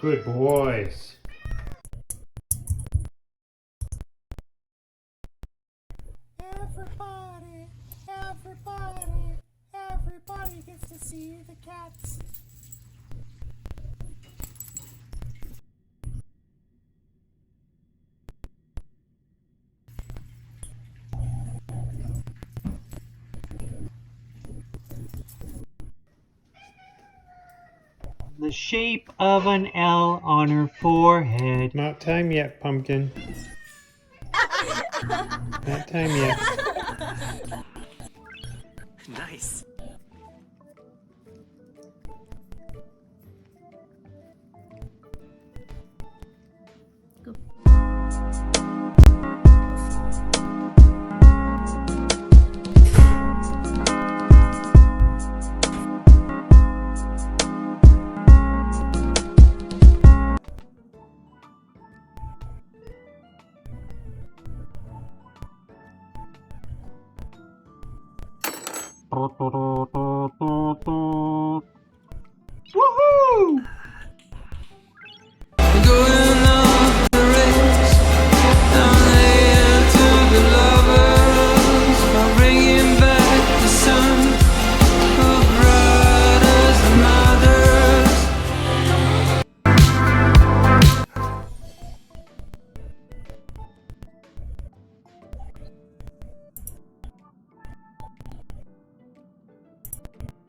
Good boys. Everybody gets to see the cats. The shape of an L on her forehead. Not time yet, pumpkin. Not time yet. Nice. Woohoo!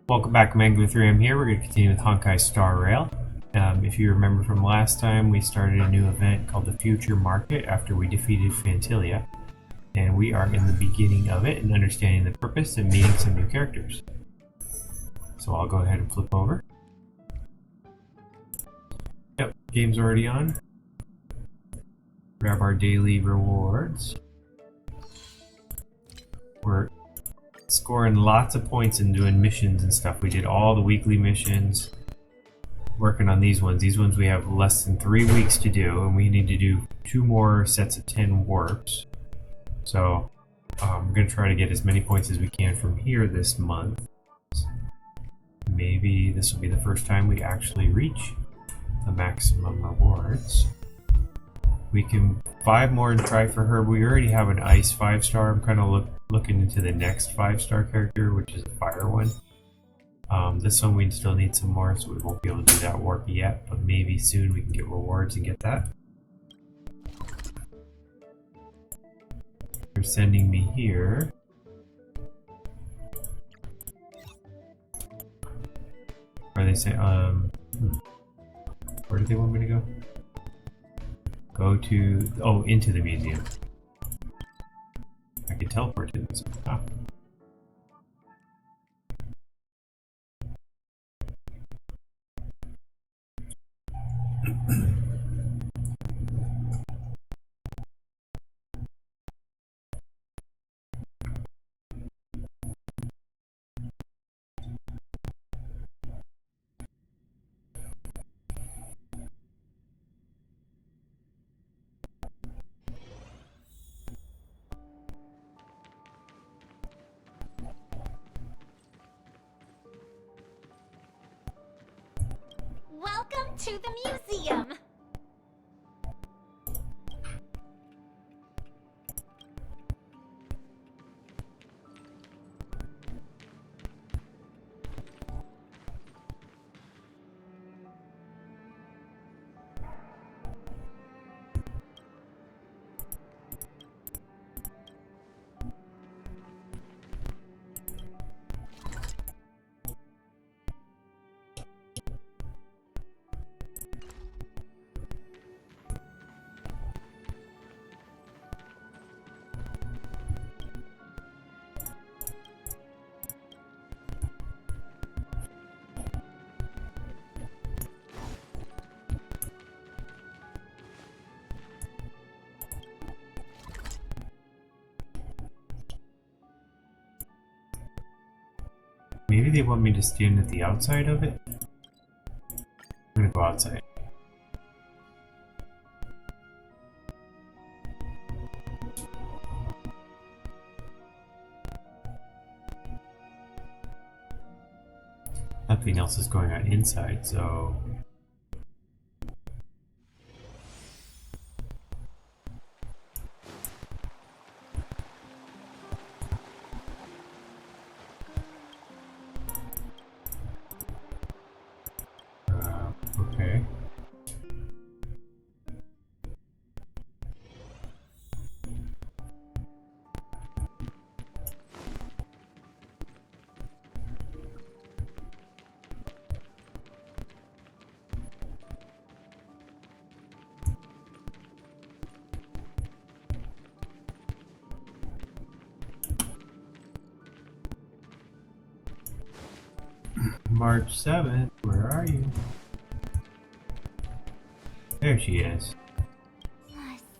Welcome back, Mango 3. I'm here. We're going to continue with Honkai Star Rail. If you remember from last time, we started a new event called the Future Market after we defeated Fantilia. And we are in the beginning of it and understanding the purpose and meeting some new characters. So I'll go ahead and flip over. Yep, game's already on. Grab our daily rewards. We're scoring lots of points and doing missions and stuff. We did all the weekly missions. Working on these ones. These ones we have less than 3 weeks to do, and we need to do 2 more sets of 10 warps. So I'm going to try to get as many points as we can from here this month. Maybe this will be the first time we actually reach the maximum rewards. We can 5 more and try for her. We already have an ice 5-star. I'm kind of looking into the next 5-star character, which is a fire one. This one we still need some more, so we won't be able to do that warp yet, but maybe soon we can get rewards and get that. They're sending me here. Or they say, where do they want me to go? Go to, oh, into the museum. I could teleport to this. Ah. Welcome to the museum! Maybe they want me to stand at the outside of it? I'm gonna go outside. Nothing else is going on inside, so Okay. March 7th, where are you? There she is.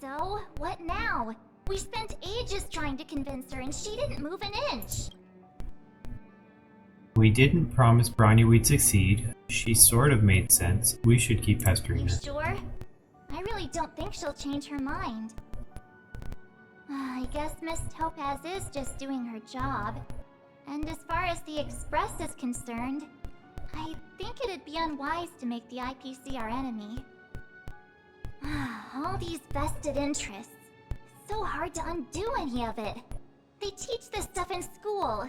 So, what now? We spent ages trying to convince her and she didn't move an inch. We didn't promise Branya we'd succeed. She sort of made sense. We should keep pestering You her. sure? I really don't think she'll change her mind. I guess Miss Topaz is just doing her job. And as far as the Express is concerned, I think it'd be unwise to make the IPC our enemy. All these vested interests. It's so hard to undo any of it. They teach this stuff in school.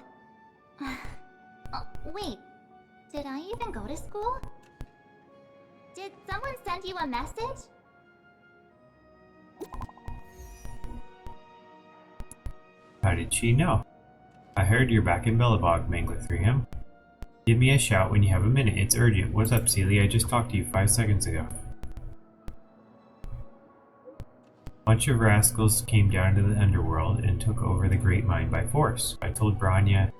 Wait, did I even go to school? Did someone send you a message? How did she know? I heard you're back in Bellabog, Mangler 3M. Give me a shout when you have a minute. It's urgent. What's up, Celia? I just talked to you 5 seconds ago. Bunch of rascals came down to the underworld and took over the Great Mine by force. I told Branya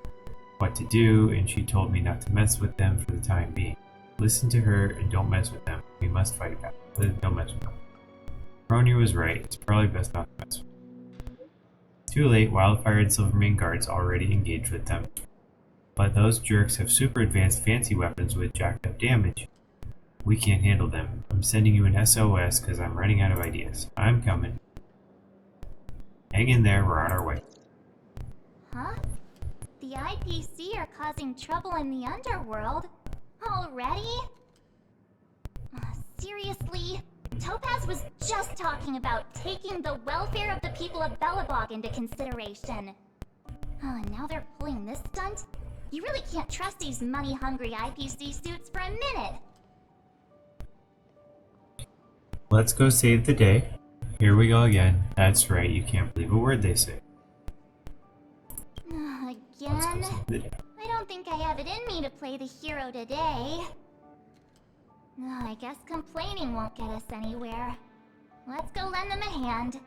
what to do, and she told me not to mess with them for the time being. Listen to her and don't mess with them. We must fight back. Don't mess with them. Ronia was right. It's probably best not to mess with them. Too late. Wildfire and Silvermane guards already engaged with them. But those jerks have super advanced fancy weapons with jacked up damage. We can't handle them. I'm sending you an SOS because I'm running out of ideas. I'm coming. Hang in there, we're on our way. Huh? The IPC are causing trouble in the underworld? Already? Seriously? Topaz was just talking about taking the welfare of the people of Bellabog into consideration. Now they're pulling this stunt? You really can't trust these money-hungry IPC suits for a minute. Let's go save the day. Here we go again. That's right, you can't believe a word they say. Let's go Again? save the day. I don't think I have it in me to play the hero today. I guess complaining won't get us anywhere. Let's go lend them a hand.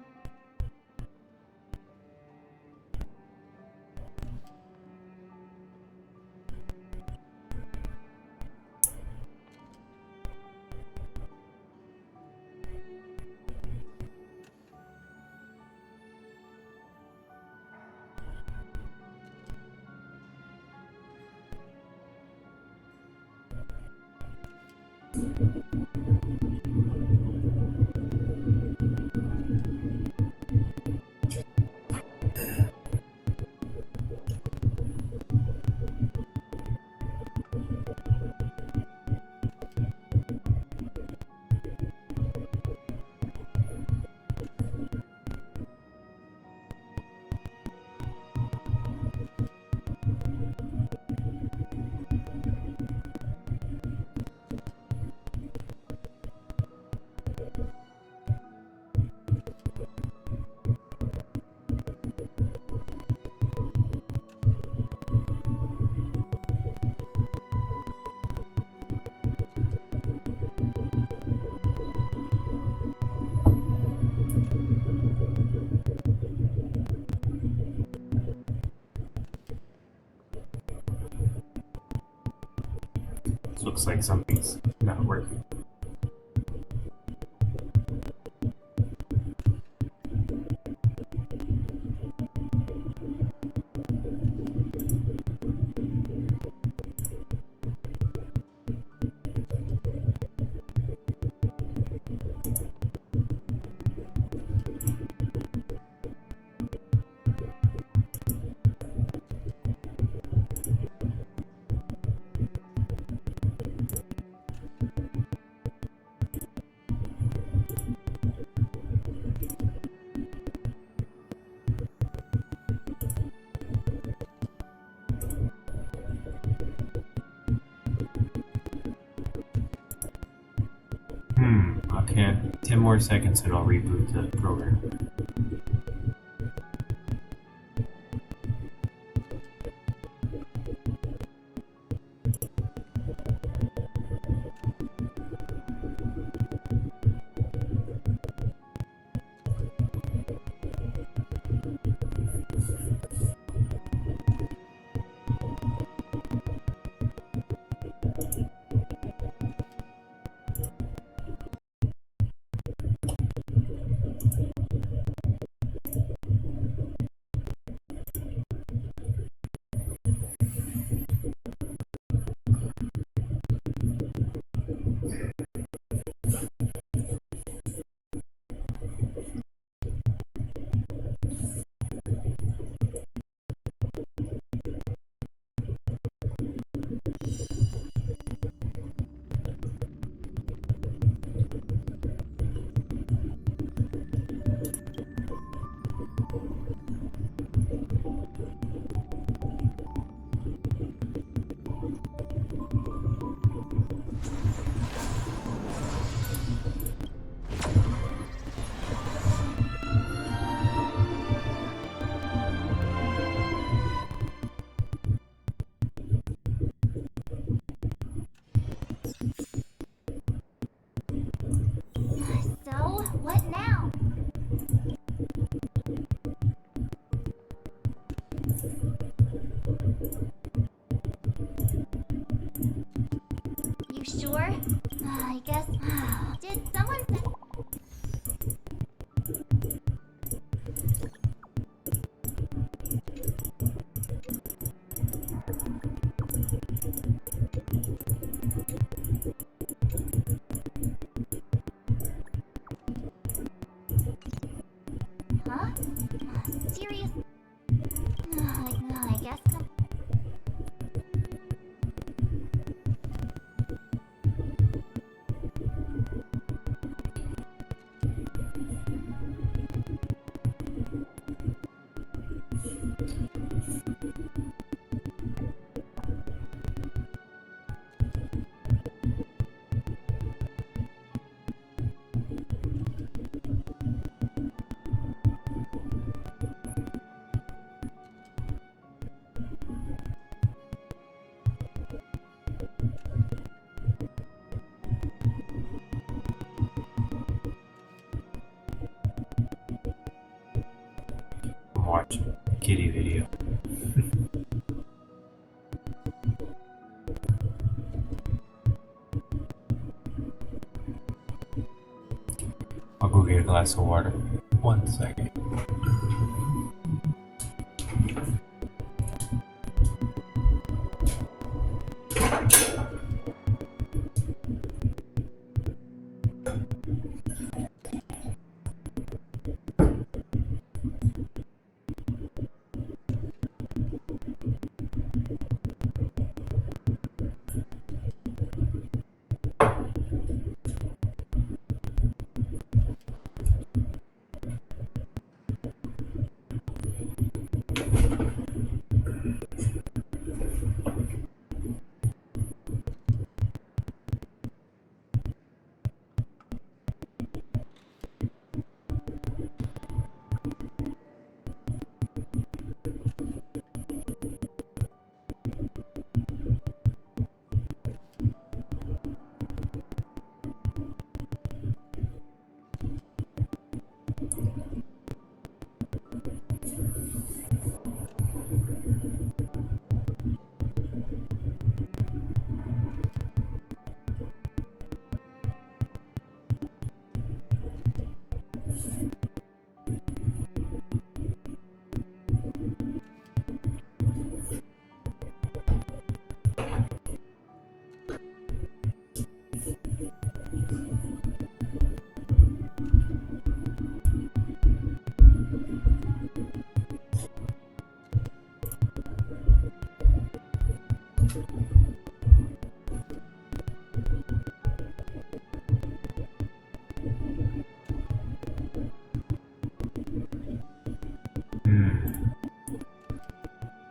Looks like something's not working. Okay, 10 more seconds and I'll reboot the program. So, what now? You sure? I guess. Did someone say. Huh? Serious? I guess. I'm watching kitty video. I'll go get a glass of water. 1 second.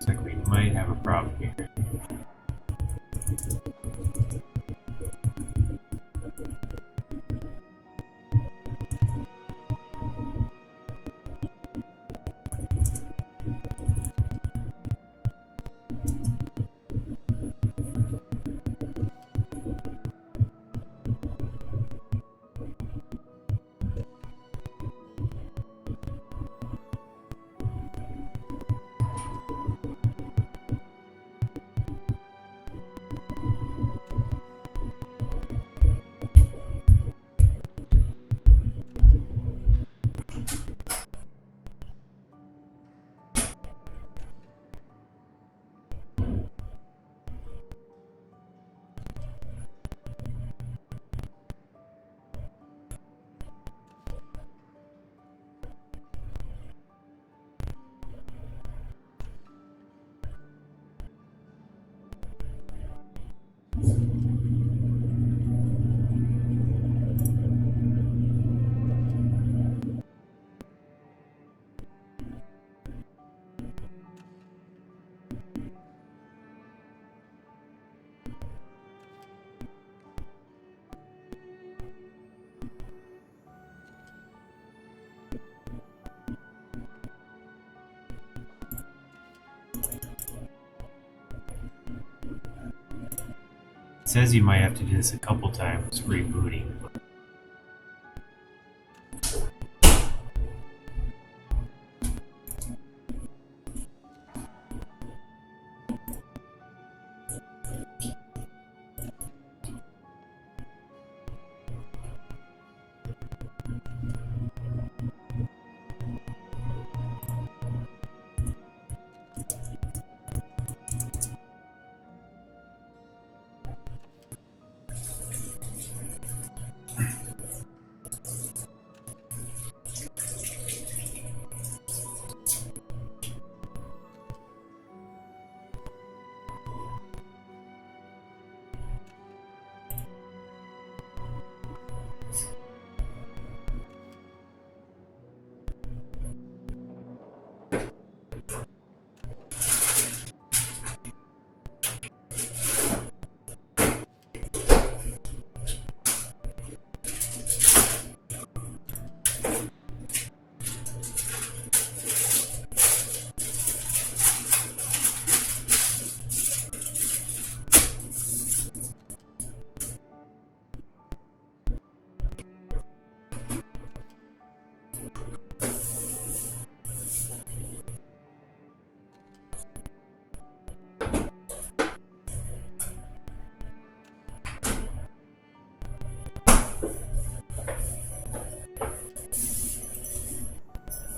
Looks like we might have a problem here. It says you might have to do this a couple times rebooting.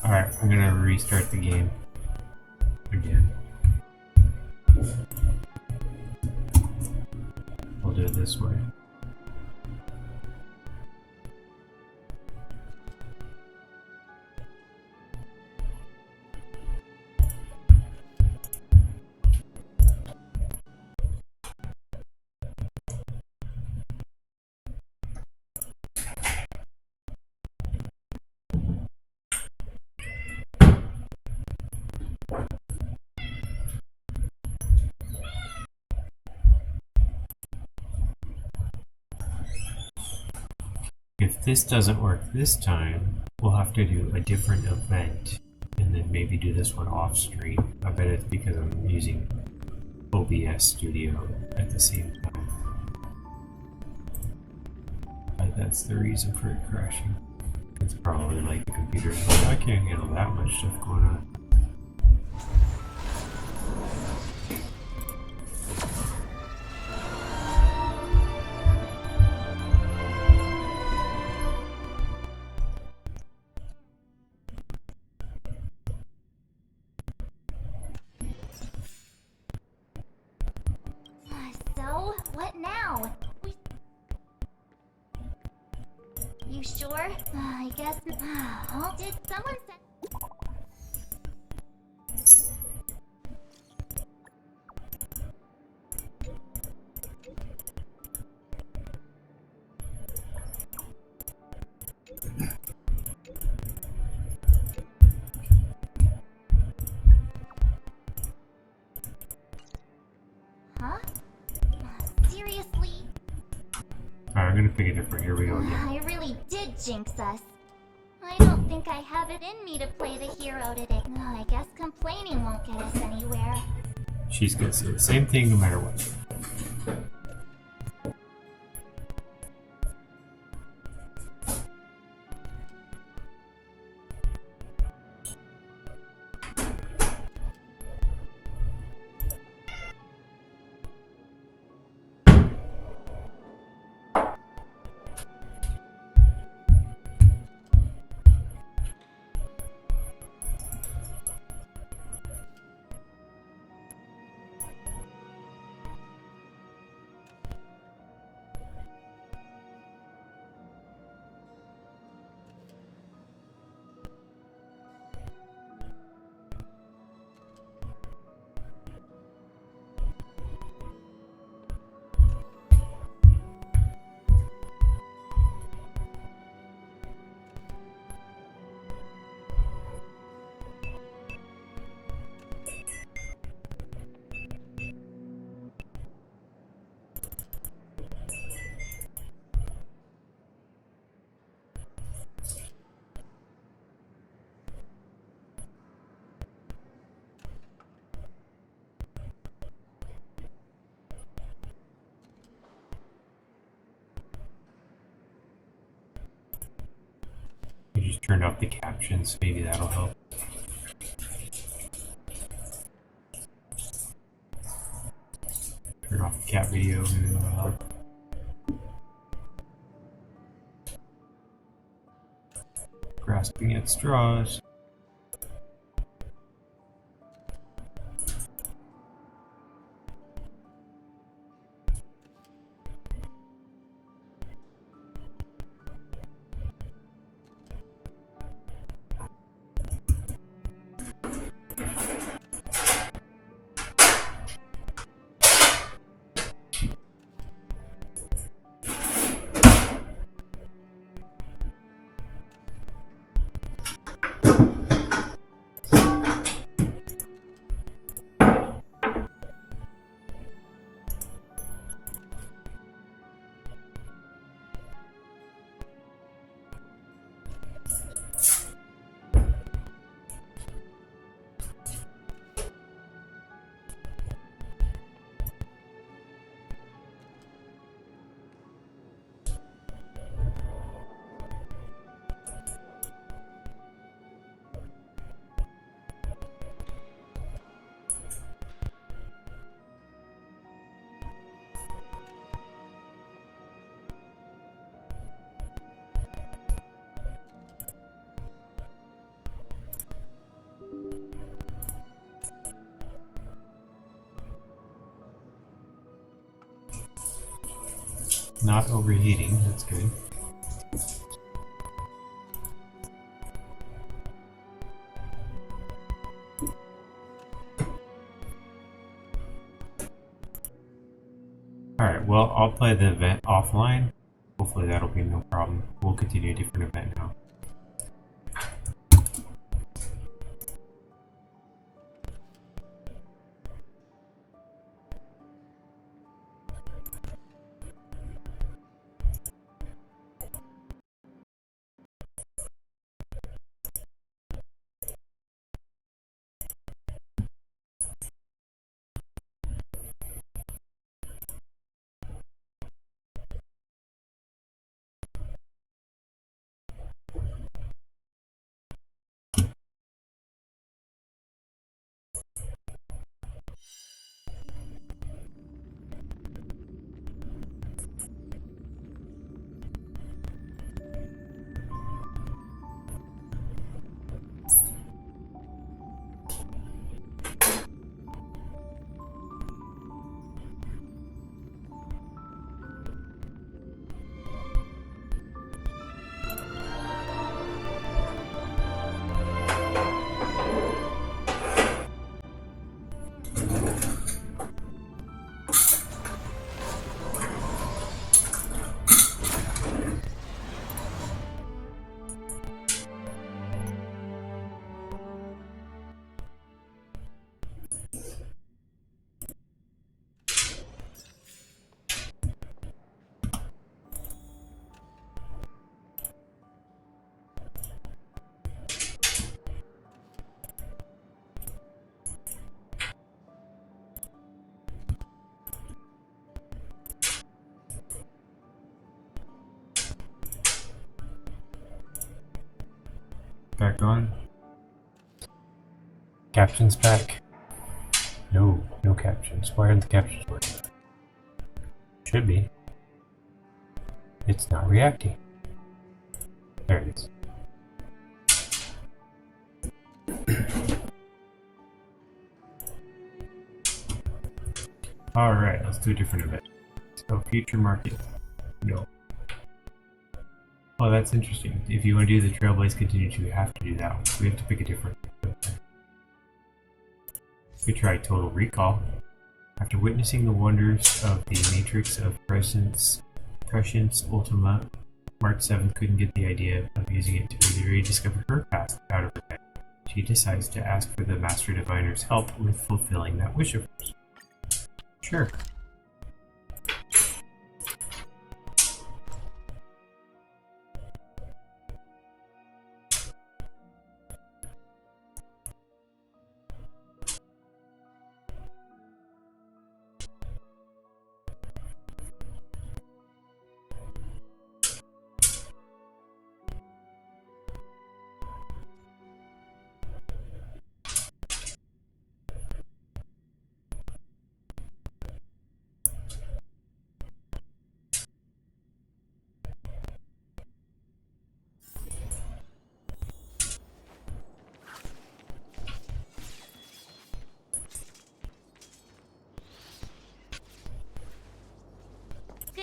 Alright, I'm gonna restart the game again. We'll do it this way. If this doesn't work this time, we'll have to do a different event and then maybe do this one off stream. I bet it's because I'm using OBS Studio at the same time. But that's the reason for it crashing. It's probably like the computer's like, I can't handle that much stuff going on. So, what now? You sure? I guess. Oh, did someone say? Huh? Seriously? Alright, I'm gonna pick a different. Here we go again. I really did jinx us. I don't think I have it in me to play the hero today. I guess complaining won't get us anywhere. She's gonna say the same thing no matter what. turn off the captions. Maybe that'll help. Turn off the cat video. Maybe that'll help. Grasping at straws. Not overheating, that's good. Alright, well, I'll play the event offline. Hopefully that'll be no problem. We'll continue a different event now. Back on. Captions back. No, no captions. Why aren't the captions working? Should be. It's not reacting. There it is. Alright, let's do a different event. So, future market. No. Oh, that's interesting. If you want to do the Trailblaze Continue to, you have to do that one. So we have to pick a different. We try Total Recall. After witnessing the wonders of the Matrix of Prescience Ultima, March 7th couldn't get the idea of using it to rediscover her past out of her head. She decides to ask for the Master Diviner's help with fulfilling that wish of hers. Sure.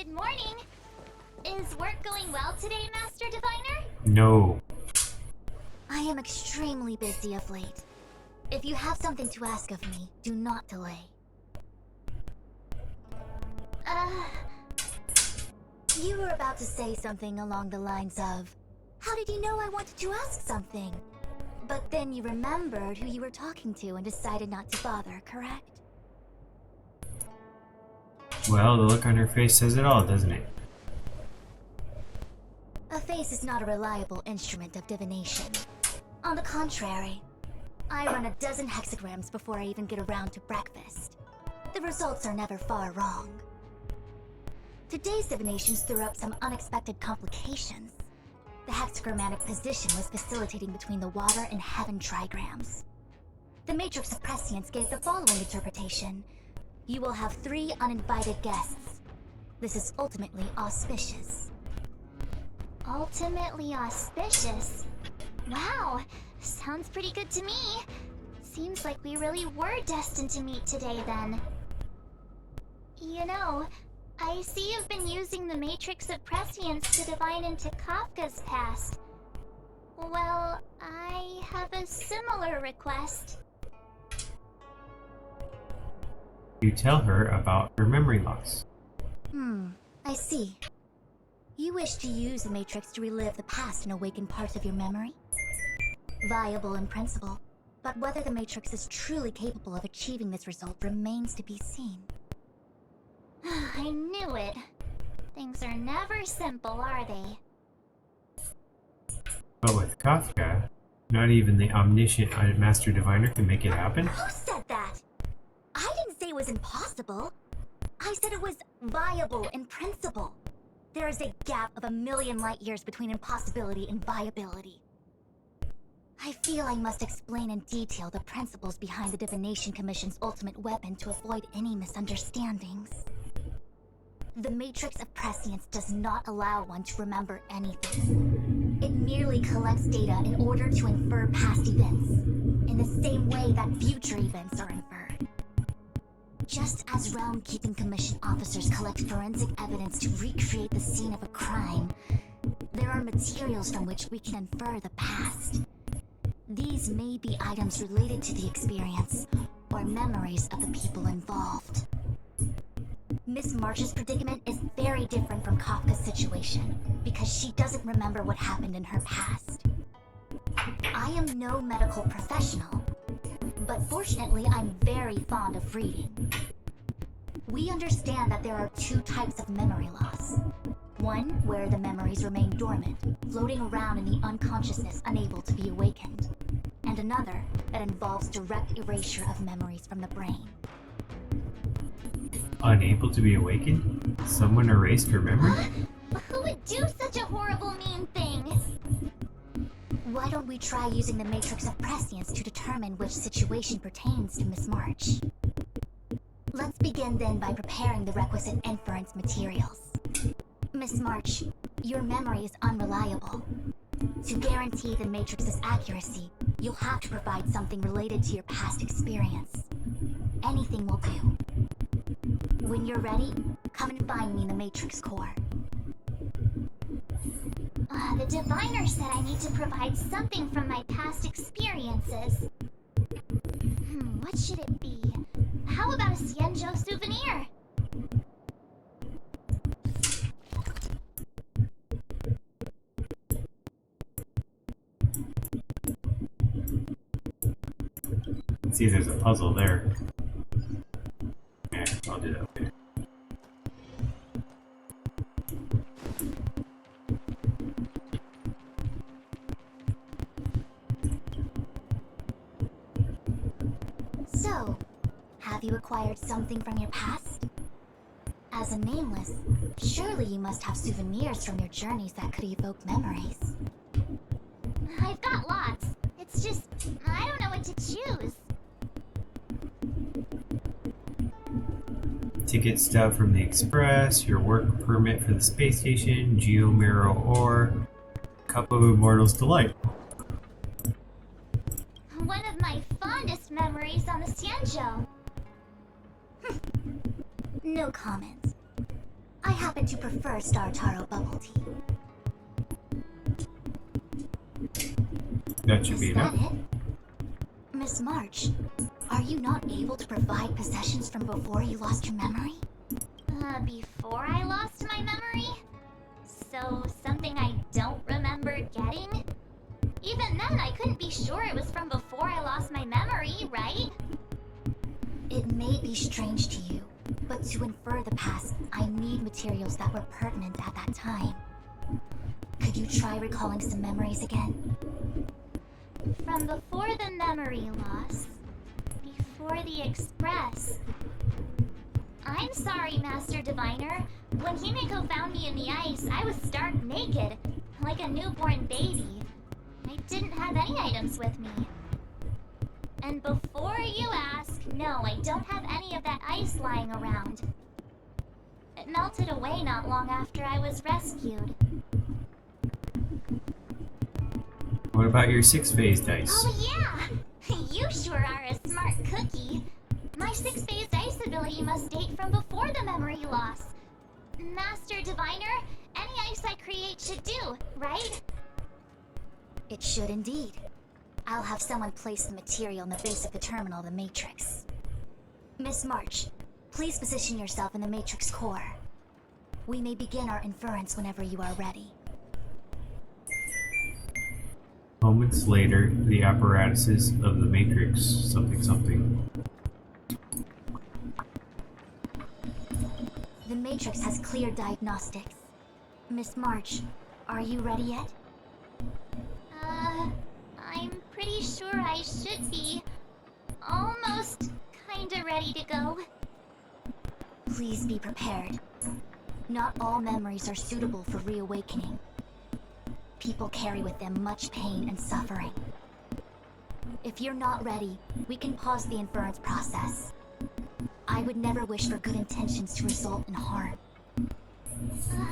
Good morning. Is work going well today, Master Diviner? No. I am extremely busy of late. If you have something to ask of me, do not delay. You were about to say something along the lines of, how did you know I wanted to ask something? But then you remembered who you were talking to and decided not to bother, correct? Well, the look on her face says it all, doesn't it? A face is not a reliable instrument of divination. On the contrary, I run a dozen hexagrams before I even get around to breakfast. The results are never far wrong. Today's divinations threw up some unexpected complications. The hexagrammatic position was facilitating between the water and heaven trigrams. The matrix of prescience gave the following interpretation. You will have 3 uninvited guests. This is ultimately auspicious. Ultimately auspicious? Wow, sounds pretty good to me. Seems like we really were destined to meet today then. You know, I see you've been using the Matrix of Prescience to divine into Kafka's past. Well, I have a similar request. You tell her about her memory loss. I see. You wish to use the Matrix to relive the past and awaken parts of your memory? Viable in principle, but whether the Matrix is truly capable of achieving this result remains to be seen. I knew it. Things are never simple, are they? But with Kafka, not even the omniscient Master Diviner can make it happen? Who said that? I didn't say it was impossible. I said it was viable in principle. There is a gap of 1,000,000 light years between impossibility and viability. I feel I must explain in detail the principles behind the Divination Commission's ultimate weapon to avoid any misunderstandings. The Matrix of Prescience does not allow one to remember anything. It merely collects data in order to infer past events, in the same way that future events are inferred. Just as Realm-Keeping Commission officers collect forensic evidence to recreate the scene of a crime, there are materials from which we can infer the past. These may be items related to the experience, or memories of the people involved. Miss March's predicament is very different from Kafka's situation, because she doesn't remember what happened in her past. I am no medical professional, but fortunately I'm very fond of reading. We understand that there are 2 types of memory loss. One where the memories remain dormant, floating around in the unconsciousness unable to be awakened. And another that involves direct erasure of memories from the brain. Unable to be awakened? Someone erased her memory? Who would do such a horrible, mean thing? Why don't we try using the Matrix of Prescience to determine which situation pertains to Miss March? Let's begin then by preparing the requisite inference materials. Miss March, your memory is unreliable. To guarantee the Matrix's accuracy, you'll have to provide something related to your past experience. Anything will do. When you're ready, come and find me in the Matrix core. The diviner said I need to provide something from my past experiences. What should it be? How about a Xianzhou souvenir? See, there's a puzzle there. Yeah, I'll do that later. So, have you acquired something from your past? As a nameless, surely you must have souvenirs from your journeys that could evoke memories. I've got lots. It's just, I don't know what to choose. Ticket stub from the Express, your work permit for the space station, Geomero ore, Cup of Immortal's Delight. One of my fondest memories on the Xianzhou. No comment. I happen to prefer Star Taro bubble tea. That should be Is that enough. it? Miss March, are you not able to provide possessions from before you lost your memory? Before I lost my memory? So, something I don't remember getting? Even then, I couldn't be sure it was from before I lost my memory, right? It may be strange to you, but to infer the past, I need materials that were pertinent at that time. Could you try recalling some memories again? From before the memory loss. Before the Express. I'm sorry, Master Diviner. When Himeko found me in the ice, I was stark naked, like a newborn baby. I didn't have any items with me. And before you ask, no, I don't have any of that ice lying around. It melted away not long after I was rescued. What about your 6-phase dice? Oh yeah! You sure are a smart cookie. My 6-phase dice ability must date from before the memory loss. Master Diviner, any ice I create should do, right? It should indeed. I'll have someone place the material in the base of the terminal of the Matrix. Miss March, please position yourself in the Matrix core. We may begin our inference whenever you are ready. Moments later, the apparatuses of the Matrix something. The Matrix has clear diagnostics. Miss March, are you ready yet? I'm pretty sure I should be almost kinda ready to go. Please be prepared. Not all memories are suitable for reawakening. People carry with them much pain and suffering. If you're not ready, we can pause the inference process. I would never wish for good intentions to result in harm.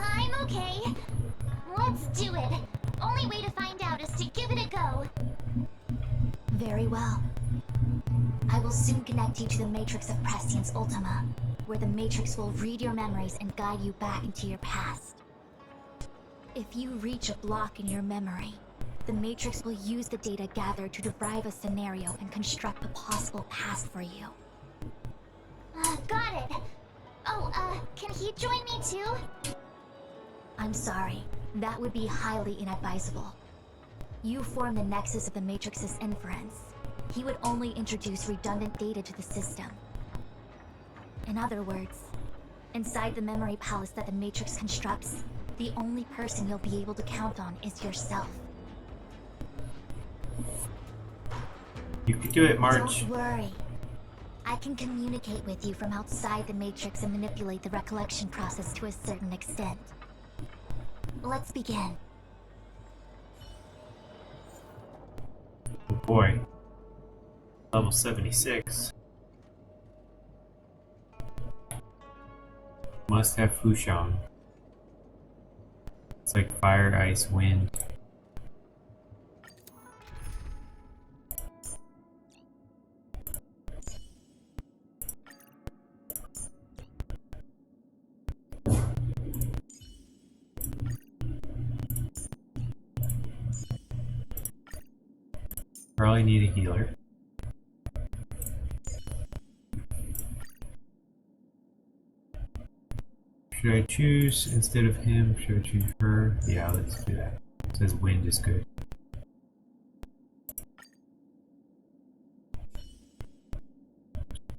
I'm okay. Let's do it. Only way to find out is to give it a go. Very well. I will soon connect you to the Matrix of Prescience Ultima, where the Matrix will read your memories and guide you back into your past. If you reach a block in your memory, the Matrix will use the data gathered to derive a scenario and construct a possible past for you. Got it. Oh, can he join me too? I'm sorry, that would be highly inadvisable. You form the nexus of the Matrix's inference. He would only introduce redundant data to the system. In other words, inside the memory palace that the Matrix constructs, the only person you'll be able to count on is yourself. You can do it, March. Don't worry. I can communicate with you from outside the Matrix and manipulate the recollection process to a certain extent. Let's begin. Oh boy. Level 76. Must have Fushan. It's like fire, ice, wind. Probably need a healer. Should I choose instead of him? Should I choose her? Yeah, let's do that. It says wind is good.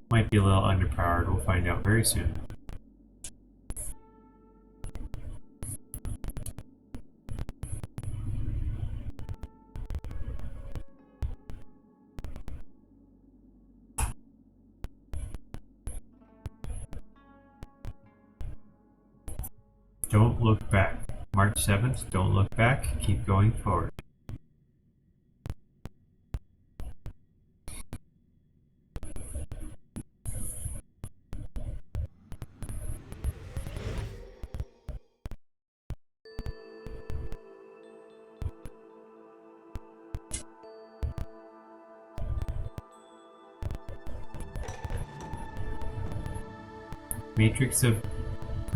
Might be a little underpowered. We'll find out very soon. Don't look back. March 7th, don't look back. Keep going forward. Matrix of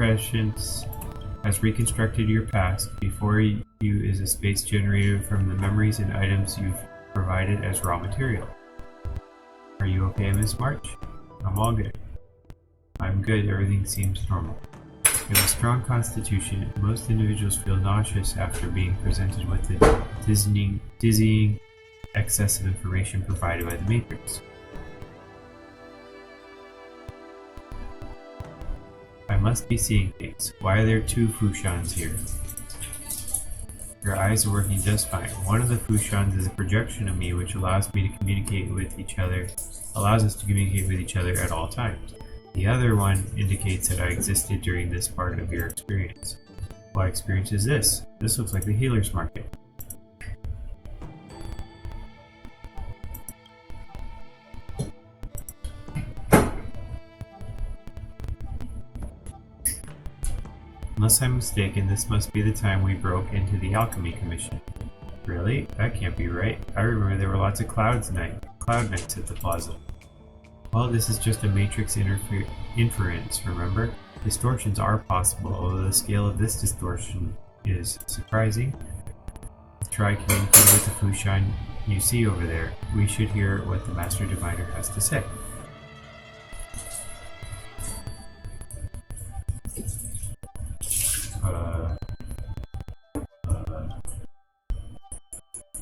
prescience has reconstructed your past. Before you is a space generated from the memories and items you've provided as raw material. Are you okay, Miss March? I'm all good. I'm good, everything seems normal. You have a strong constitution. Most individuals feel nauseous after being presented with the dizzying excess of information provided by the Matrix. I must be seeing things. Why are there 2 Fushans here? Your eyes are working just fine. One of the Fushans is a projection of me which allows us to communicate with each other at all times. The other one indicates that I existed during this part of your experience. What experience is this? This looks like the healer's market. Unless I'm mistaken, this must be the time we broke into the Alchemy Commission. Really? That can't be right. I remember there were lots of cloud nights at the plaza. Well, this is just a matrix inference, remember? Distortions are possible, although the scale of this distortion is surprising. Try communicating with the Fushan you see over there. We should hear what the Master Diviner has to say.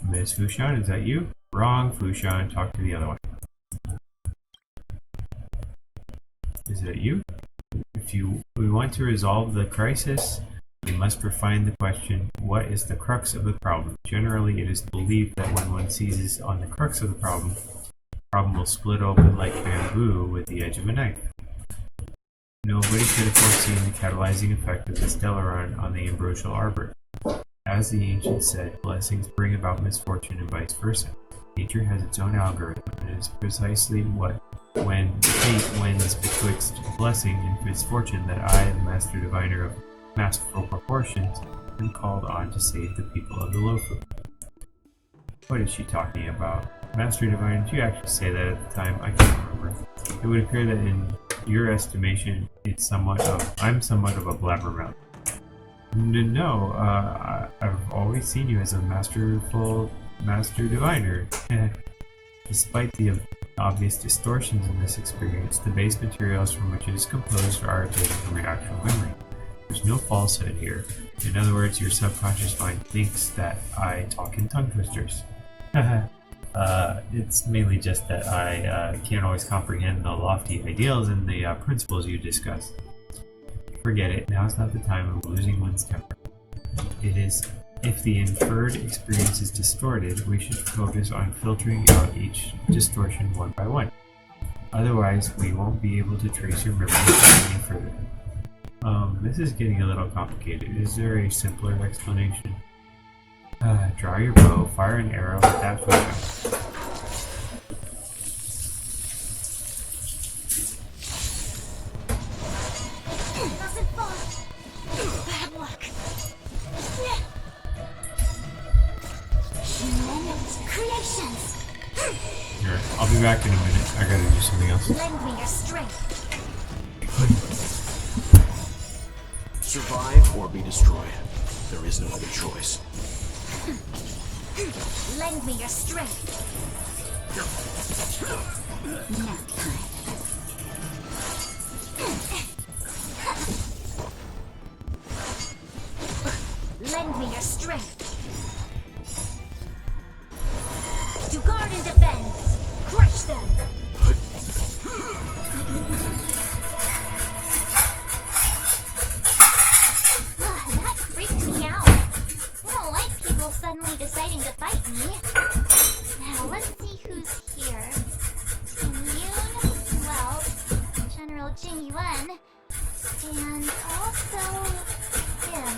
Miss Fushan, is that you? Wrong, Fushan. Talk to the other one. Is it you? If we want to resolve the crisis, we must refine the question, what is the crux of the problem? Generally, it is believed that when one seizes on the crux of the problem will split open like bamboo with the edge of a knife. Nobody could have foreseen the catalyzing effect of the Stellaron on the ambrosial arbor. As the ancients said, blessings bring about misfortune and vice versa. Nature has its own algorithm, and it is precisely when fate wins betwixt blessing and misfortune that I, the Master Diviner of masterful proportions, am called on to save the people of the Lofu. What is she talking about? Master Diviner, did you actually say that at the time? I can't remember. It would appear that in your estimation, I'm somewhat of a blabbermouth. No, I've always seen you as a masterful Master Diviner. Despite the obvious distortions in this experience, the base materials from which it is composed are taken from your actual memory. There's no falsehood here. In other words, your subconscious mind thinks that I talk in tongue twisters. It's mainly just that I can't always comprehend the lofty ideals and the principles you discuss. Forget it, now is not the time of losing one's temper. It is, if the inferred experience is distorted, we should focus on filtering out each distortion one by one. Otherwise, we won't be able to trace your memory any further. This is getting a little complicated. Is there a simpler explanation? Draw your bow, fire an arrow with that focus. Here, I'll be back in a minute. I gotta do something else. Lend me your strength. Survive or be destroyed. There is no other choice. Lend me your strength. Nap time. Lend me your strength. To guard and defend. Crush them. That freaked me out. I don't like people suddenly deciding to fight me. Now, let's see who's here. Immune, well, General Jing Yuan, and also him.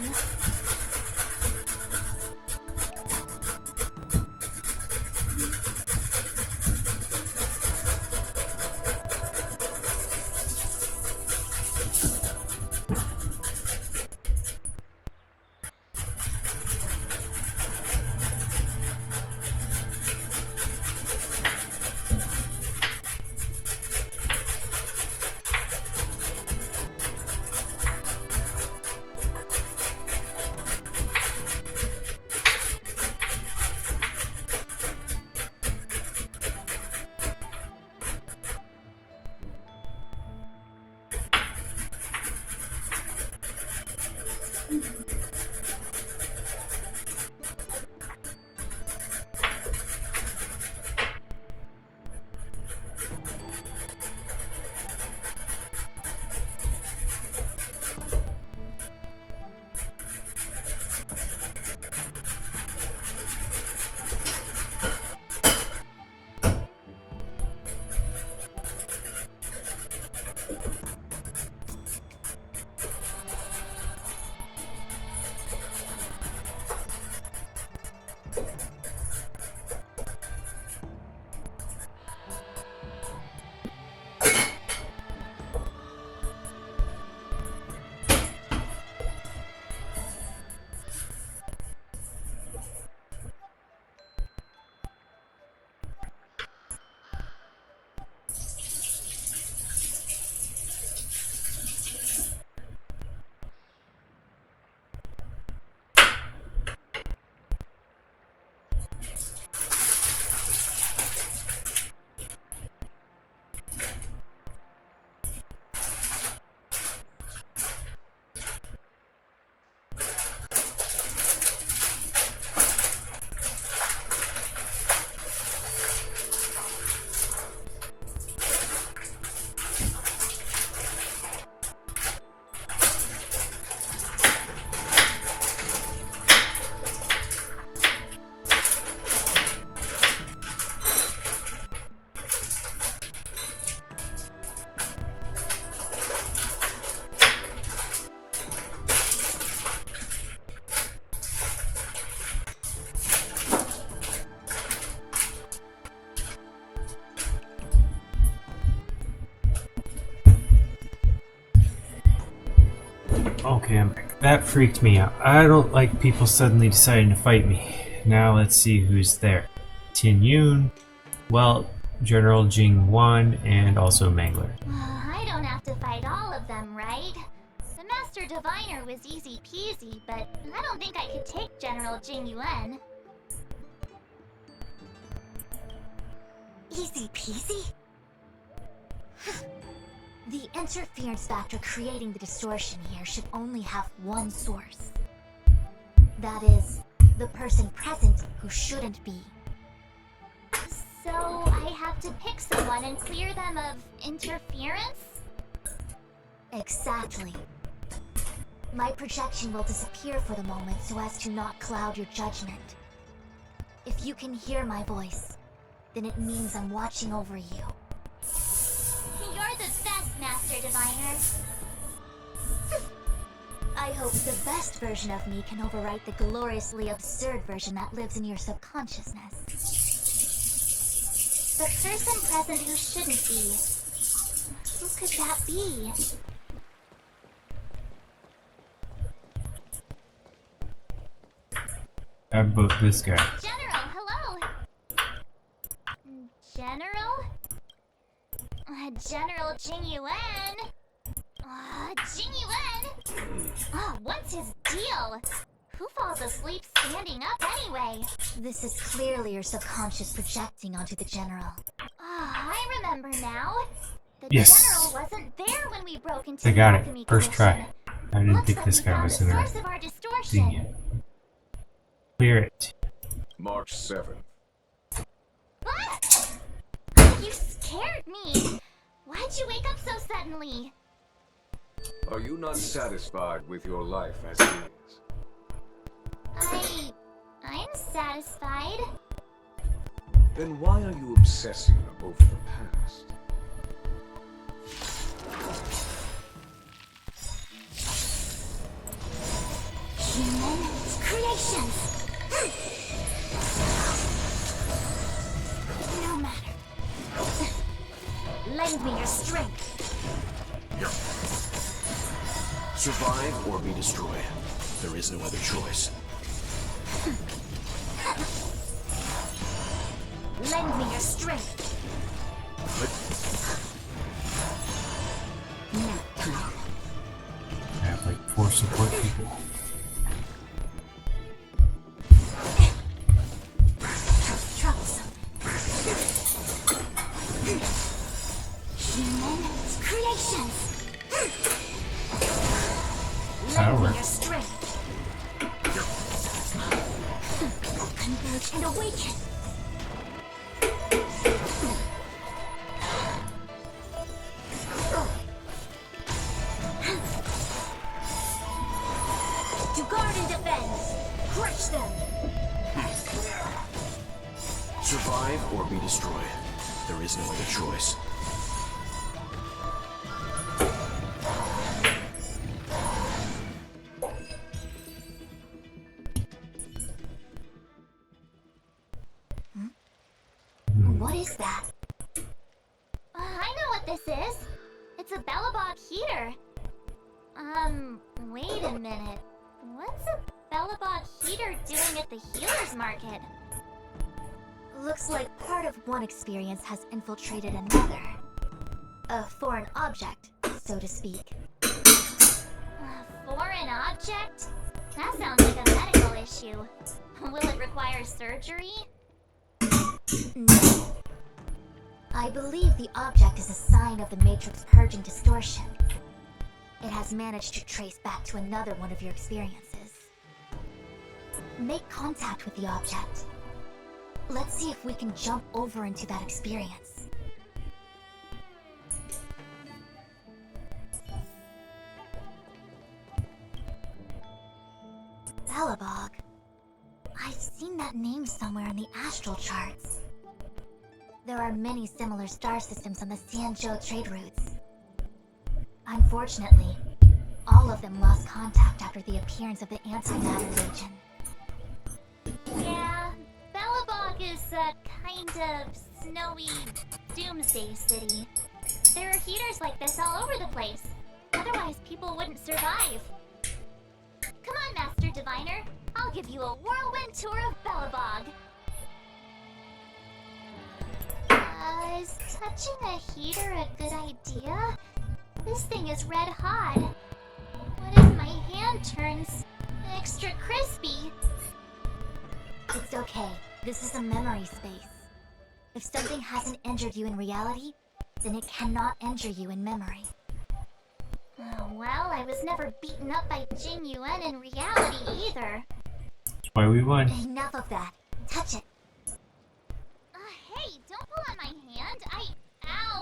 Pambic. That freaked me out. I don't like people suddenly deciding to fight me. Now let's see who's there. Tin Yun, well, General Jing Wan, and also Mangler. I don't have to fight all of them, right? The Master Diviner was easy peasy, but I don't think I could take General Jing Yuan. Easy peasy? The interference factor creating the distortion here should only have one source. That is, the person present who shouldn't be. So I have to pick someone and clear them of interference? Exactly. My projection will disappear for the moment so as to not cloud your judgment. If you can hear my voice, then it means I'm watching over you. You're the best, Master Diviner. I hope the best version of me can overwrite the gloriously absurd version that lives in your subconsciousness. The person present who shouldn't be. Who could that be? How about this guy? General, hello! General? General Jing Yuan? Jing Yuan? What's his deal? Who falls asleep standing up anyway? This is clearly your subconscious projecting onto the General. I remember now. The Yes. General wasn't there when we broke into I the got alchemy it. First commission. try. I didn't Looks think like this we guy found was the in source our of our thing distortion. yet. Clear it. March 7th. What? You scared me. Why'd you wake up so suddenly? Are you not satisfied with your life as it is? I'm satisfied. Then why are you obsessing over the past? Human creations! No matter. Lend me your strength. Survive or be destroyed. There is no other choice. Lend me your strength. I have like 4 support people. Troublesome. Human creations. That'll Lend me work. your strength. Converge and awaken. To guard and defend. Crush them. Survive or be destroyed. There is no other choice. What is that? I know what this is. It's a Bellabog heater. Wait a minute. What's a Bellabog heater doing at the healer's market? Looks like part of one experience has infiltrated another. A foreign object, so to speak. A foreign object? That sounds like a medical issue. Will it require surgery? No. I believe the object is a sign of the Matrix purging distortion. It has managed to trace back to another one of your experiences. Make contact with the object. Let's see if we can jump over into that experience. Bellabog. I've seen that name somewhere in the astral charts. There are many similar star systems on the Sanzhou trade routes. Unfortunately, all of them lost contact after the appearance of the antimatter legion. Yeah, Bellabog is a kind of snowy doomsday city. There are heaters like this all over the place. Otherwise, people wouldn't survive. Diviner. I'll give you a whirlwind tour of Belobog. Is touching a heater a good idea? This thing is red hot. What if my hand turns extra crispy? It's okay. This is a memory space. If something hasn't injured you in reality, then it cannot injure you in memory. Oh, well, I was never beaten up by Jing Yuan in reality either. That's why we won. Enough of that. Touch it. Hey, don't pull on my hand. Ow,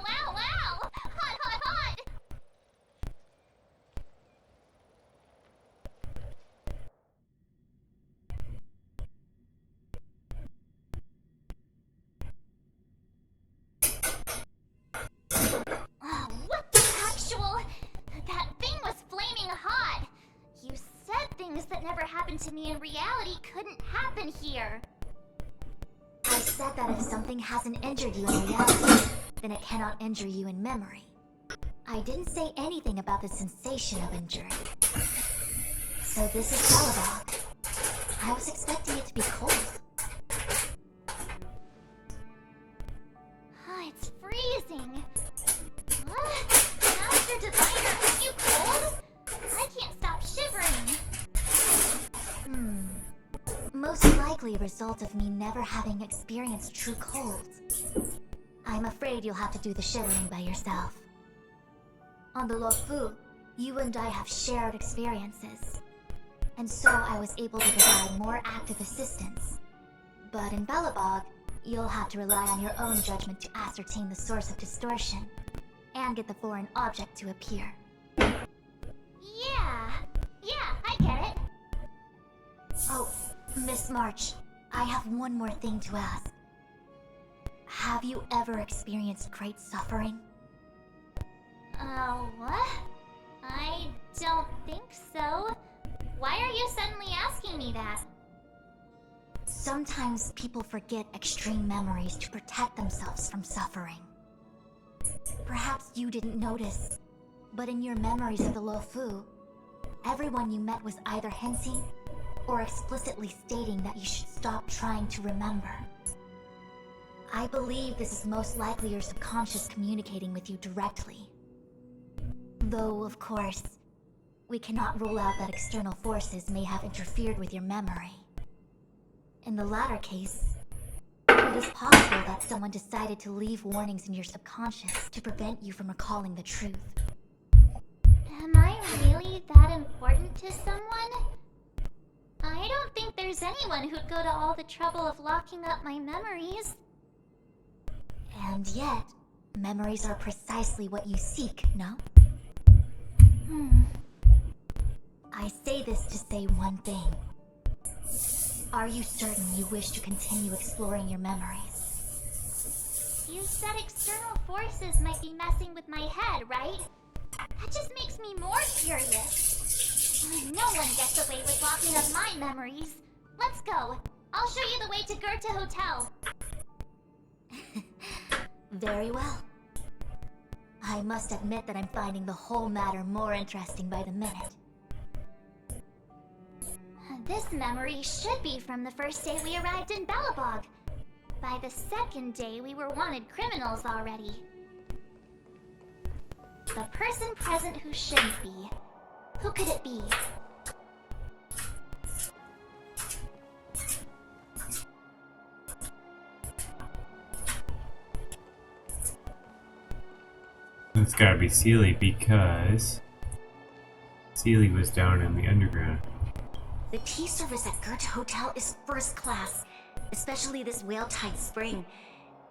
ow, ow! Hot, hot, hot! Oh, what the actual... That thing was flaming hot! You said things that never happened to me in reality couldn't happen here. I said that if something hasn't injured you in reality, then it cannot injure you in memory. I didn't say anything about the sensation of injury. So this is Belobog. I was expecting it to be cold. It's freezing. What? Master Diviner, are you cold? I can't stop shivering. Most likely a result of me never having experienced true cold. I'm afraid you'll have to do the shivering by yourself. On the Luofu, you and I have shared experiences. And so I was able to provide more active assistance. But in Belobog, you'll have to rely on your own judgment to ascertain the source of distortion, and get the foreign object to appear. Yeah, I get it. Oh, Miss March, I have one more thing to ask. Have you ever experienced great suffering? What? I don't think so. Why are you suddenly asking me that? Sometimes people forget extreme memories to protect themselves from suffering. Perhaps you didn't notice, but in your memories of the Luofu, everyone you met was either hinting or explicitly stating that you should stop trying to remember. I believe this is most likely your subconscious communicating with you directly. Though, of course, we cannot rule out that external forces may have interfered with your memory. In the latter case, it is possible that someone decided to leave warnings in your subconscious to prevent you from recalling the truth. Am I really that important to someone? I don't think there's anyone who'd go to all the trouble of locking up my memories. And yet, memories are precisely what you seek, no? I say this to say one thing. Are you certain you wish to continue exploring your memories? You said external forces might be messing with my head, right? That just makes me more curious. No one gets away with locking up my memories. Let's go. I'll show you the way to Goethe Hotel. Very well. I must admit that I'm finding the whole matter more interesting by the minute. This memory should be from the first day we arrived in Belobog. By the second day, we were wanted criminals already. The person present who shouldn't be. Who could it be? It's gotta be Seely because Seely was down in the underground. The tea service at Goethe Hotel is first class, especially this whale-tide spring.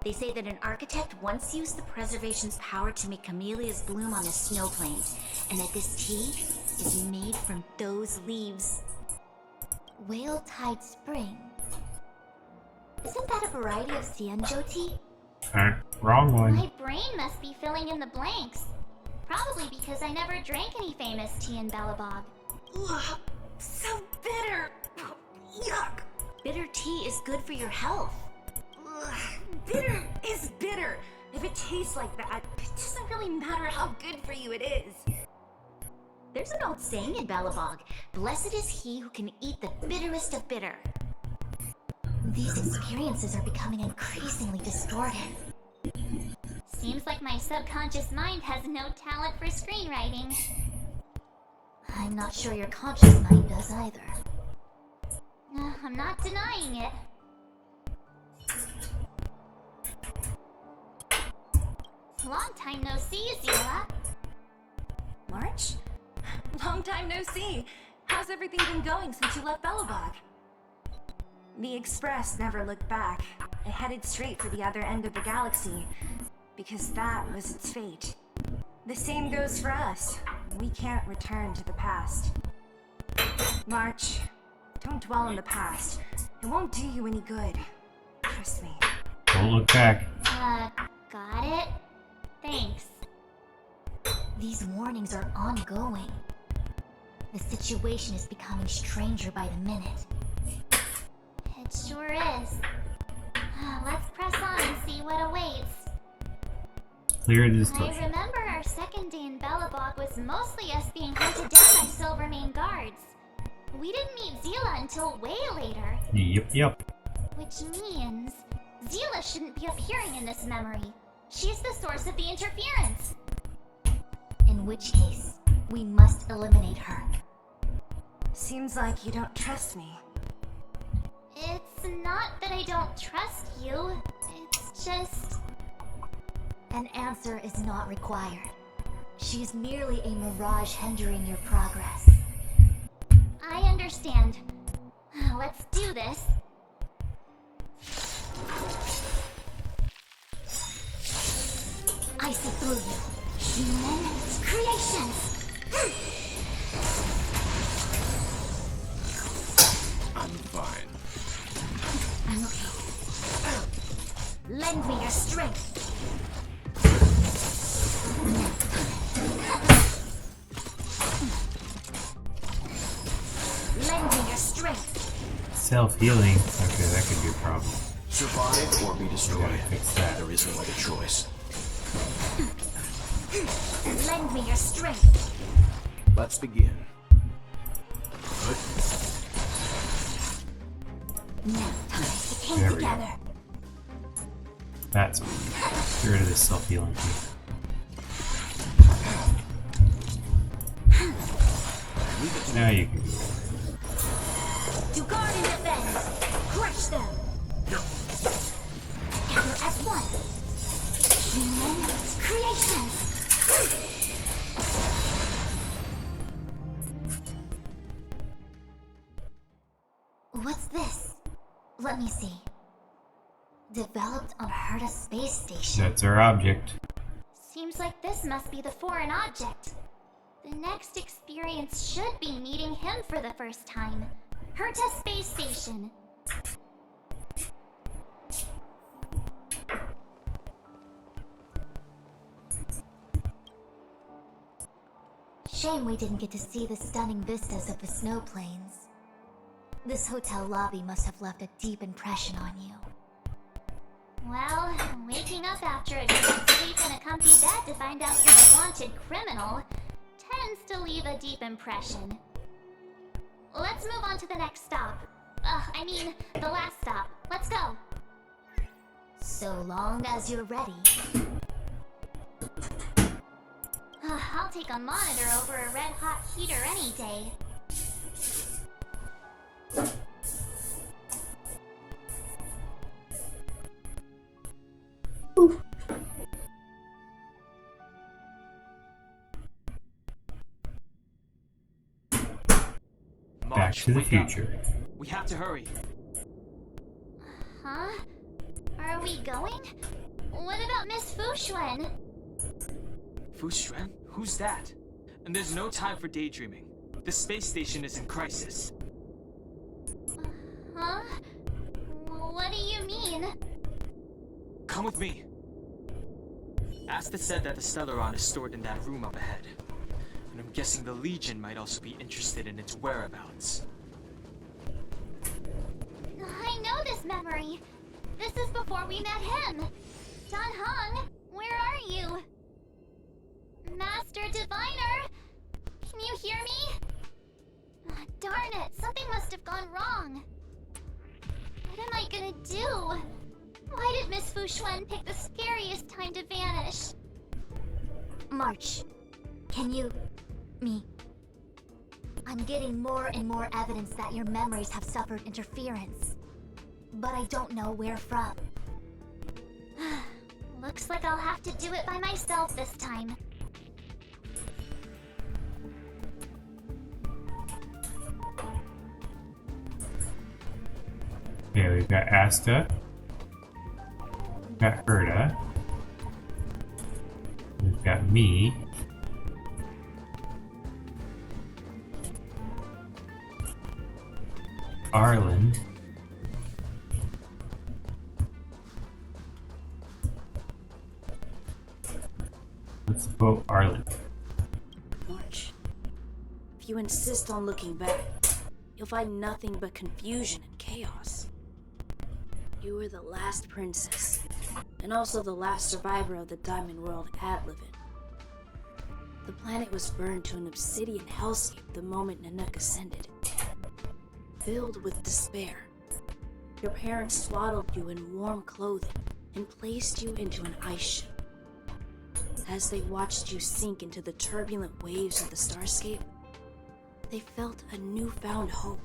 They say that an architect once used the preservation's power to make camellias bloom on a snow plain, and that this tea is made from those leaves. Whale-tide spring? Isn't that a variety of Xianzhou tea? Wrong one. My brain must be filling in the blanks. Probably because I never drank any famous tea in Belobog. Ugh, so bitter! Yuck! Bitter tea is good for your health. Ugh, bitter is bitter. If it tastes like that, it doesn't really matter how good for you it is. there's an old saying in Belobog. Blessed is he who can eat the bitterest of bitter. These experiences are becoming increasingly distorted. Seems like my subconscious mind has no talent for screenwriting. I'm not sure your conscious mind does either. I'm not denying it. Long time no see, Zila. March? Long time no see. How's everything been going since you left Belobog? The Express never looked back. It headed straight for the other end of the galaxy, because that was its fate. The same goes for us. We can't return to the past. March, don't dwell on the past. It won't do you any good. Trust me. Don't look back. Got it? Thanks. These warnings are ongoing. The situation is becoming stranger by the minute. It sure is. Let's press on and see what awaits. Clear the I distortion. remember our second day in Belobog was mostly us being hunted down by Silvermane guards. We didn't meet Zila until way later. Yep. Which means Zila shouldn't be appearing in this memory. She's the source of the interference. In which case, we must eliminate her. Seems like you don't trust me. It's not that I don't trust you. It's just... An answer is not required. She's merely a mirage hindering your progress. I understand. Let's do this. I see through you. Human creations! I'm fine. I'm okay. Lend me your strength. Lend me your strength. Self-healing. Okay, that could be a problem. Survive or be destroyed. Gotta fix that. There is no other choice. Lend me your strength. Let's begin. Now, time to came There we go. together. That's get rid of this self-healing thing. Now you can do it. To guard and defend. Crush them. Together as one. Human creations. What's this? Let me see. Developed on Herta space station. That's our object. Seems like this must be the foreign object. The next experience should be meeting him for the first time. Herta Space Station. Shame we didn't get to see the stunning vistas of the snow plains. This hotel lobby must have left a deep impression on you. Well, waking up after a good sleep in a comfy bed to find out you're a wanted criminal tends to leave a deep impression. Let's move on to the next stop. I mean, the last stop. Let's go. So long as you're ready. I'll take a monitor over a red-hot heater any day. Back to the future. We have to hurry. Huh? Are we going? What about Miss Fushuen? Fu Xuan? Who's that? And there's no time for daydreaming. The space station is in crisis. Huh? What do you mean? Come with me. Asta said that the Stellaron is stored in that room up ahead. And I'm guessing the Legion might also be interested in its whereabouts. I know this memory. This is before we met him. Dan Heng, where are you? Master Diviner? Can you hear me? Ah, darn it, something must have gone wrong. What am I gonna do? Why did Miss Fushuan pick the scariest time to vanish? March, can you... me... I'm getting more and more evidence that your memories have suffered interference. But I don't know where from. Looks like I'll have to do it by myself this time. Okay, we've got Asta. We've got Herta. We've got me. Arlen. Let's vote Arlen. March, if you insist on looking back, you'll find nothing but confusion and chaos. You were the last princess, and also the last survivor of the Diamond World Adlivin. The planet was burned to an obsidian hellscape the moment Nanook ascended. Filled with despair, your parents swaddled you in warm clothing and placed you into an ice ship. As they watched you sink into the turbulent waves of the starscape, they felt a newfound hope.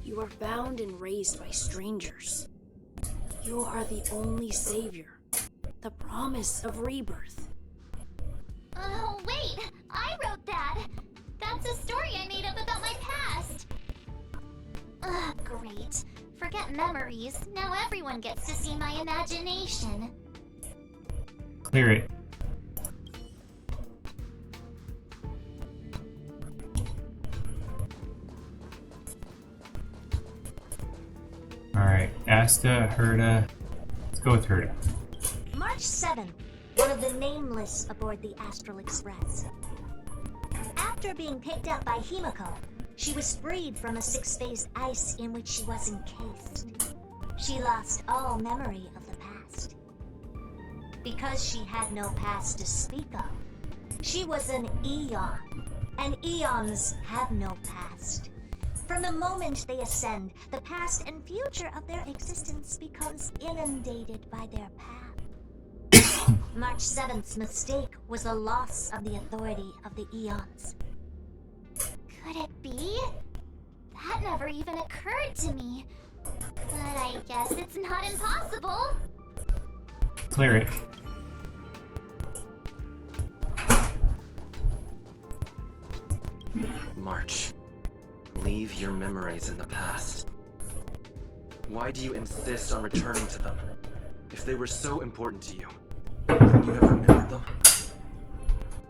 You were found and raised by strangers. You are the only savior, the promise of rebirth. Oh, wait! I wrote that! That's a story I made up about my past! Ugh, great. Forget memories. Now everyone gets to see my imagination. Clear it. Alright, Asta, Herta. Let's go with Herta. March 7th, one of the nameless aboard the Astral Express. After being picked up by Himiko, she was freed from a 6-phase ice in which she was encased. She lost all memory of the past. Because she had no past to speak of, she was an eon, and eons have no past. From the moment they ascend, the past and future of their existence becomes inundated by their path. March 7th's mistake was the loss of the authority of the eons. Could it be? That never even occurred to me. But I guess it's not impossible. Clear it. March, leave your memories in the past. Why do you insist on returning to them? If they were so important to you, couldn't you have remembered them?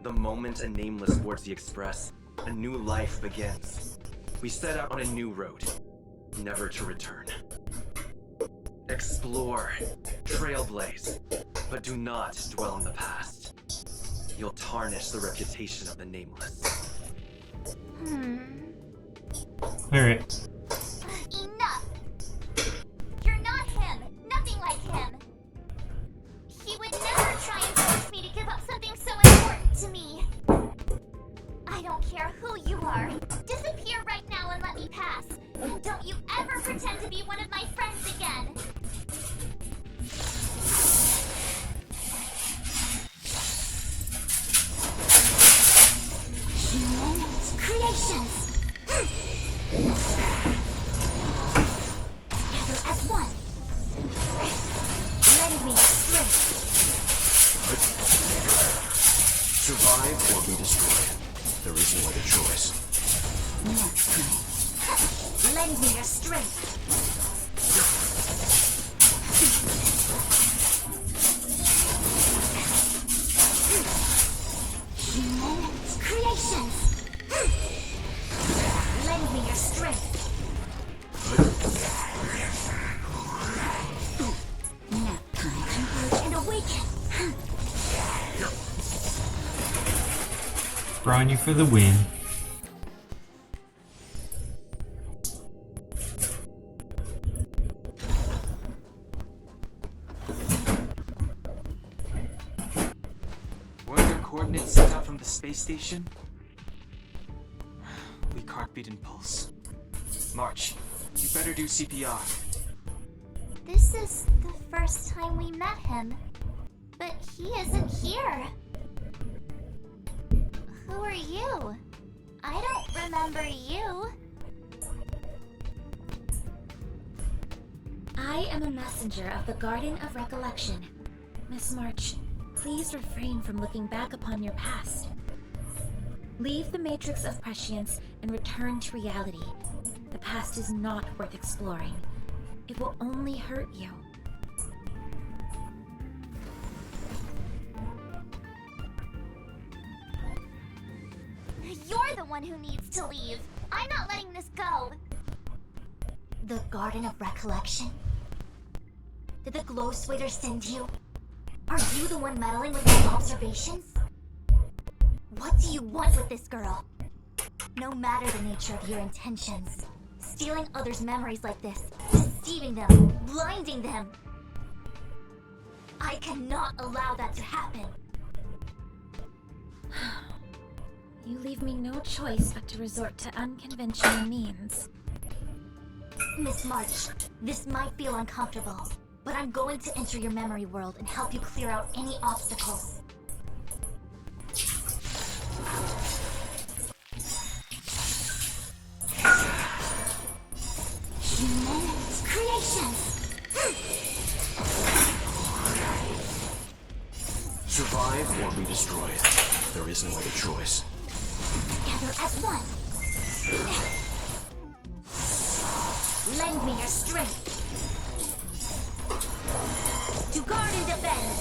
The moment a nameless boards the Express, a new life begins. We set out on a new road, never to return. Explore, trailblaze, but do not dwell in the past. You'll tarnish the reputation of the nameless. Clear it. Enough! You're not him! Nothing like him! He would never try and force me to give up something so important to me! I don't care who you are. Disappear right now and let me pass. And don't you ever pretend to be one of my friends again! Creations! Together as one! Lend me strength! Survive or be destroyed. There is no other choice. Lend me your strength! Creations! Lend me your strength! Nap time. Converge and awaken! Brought you for the win. Weren't there coordinates sent out from the space station? heartbeat and pulse. March, you better do CPR. This is the first time we met him, but he isn't here. Who are you? I don't remember you. I am a messenger of the Garden of Recollection. Miss March, please refrain from looking back upon your past. Leave the matrix of prescience and return to reality. The past is not worth exploring. It will only hurt you. You're the one who needs to leave. I'm not letting this go. The Garden of Recollection? Did the glow swader send you? Are you the one meddling with my observations? What do you want with this girl? No matter the nature of your intentions, stealing others' memories like this, deceiving them, blinding them, I cannot allow that to happen. You leave me no choice but to resort to unconventional means. Miss March, this might feel uncomfortable, but I'm going to enter your memory world and help you clear out any obstacles. Human creations! Survive or be destroyed. There is no other choice. Together as one! Lend me your strength! To guard and defend!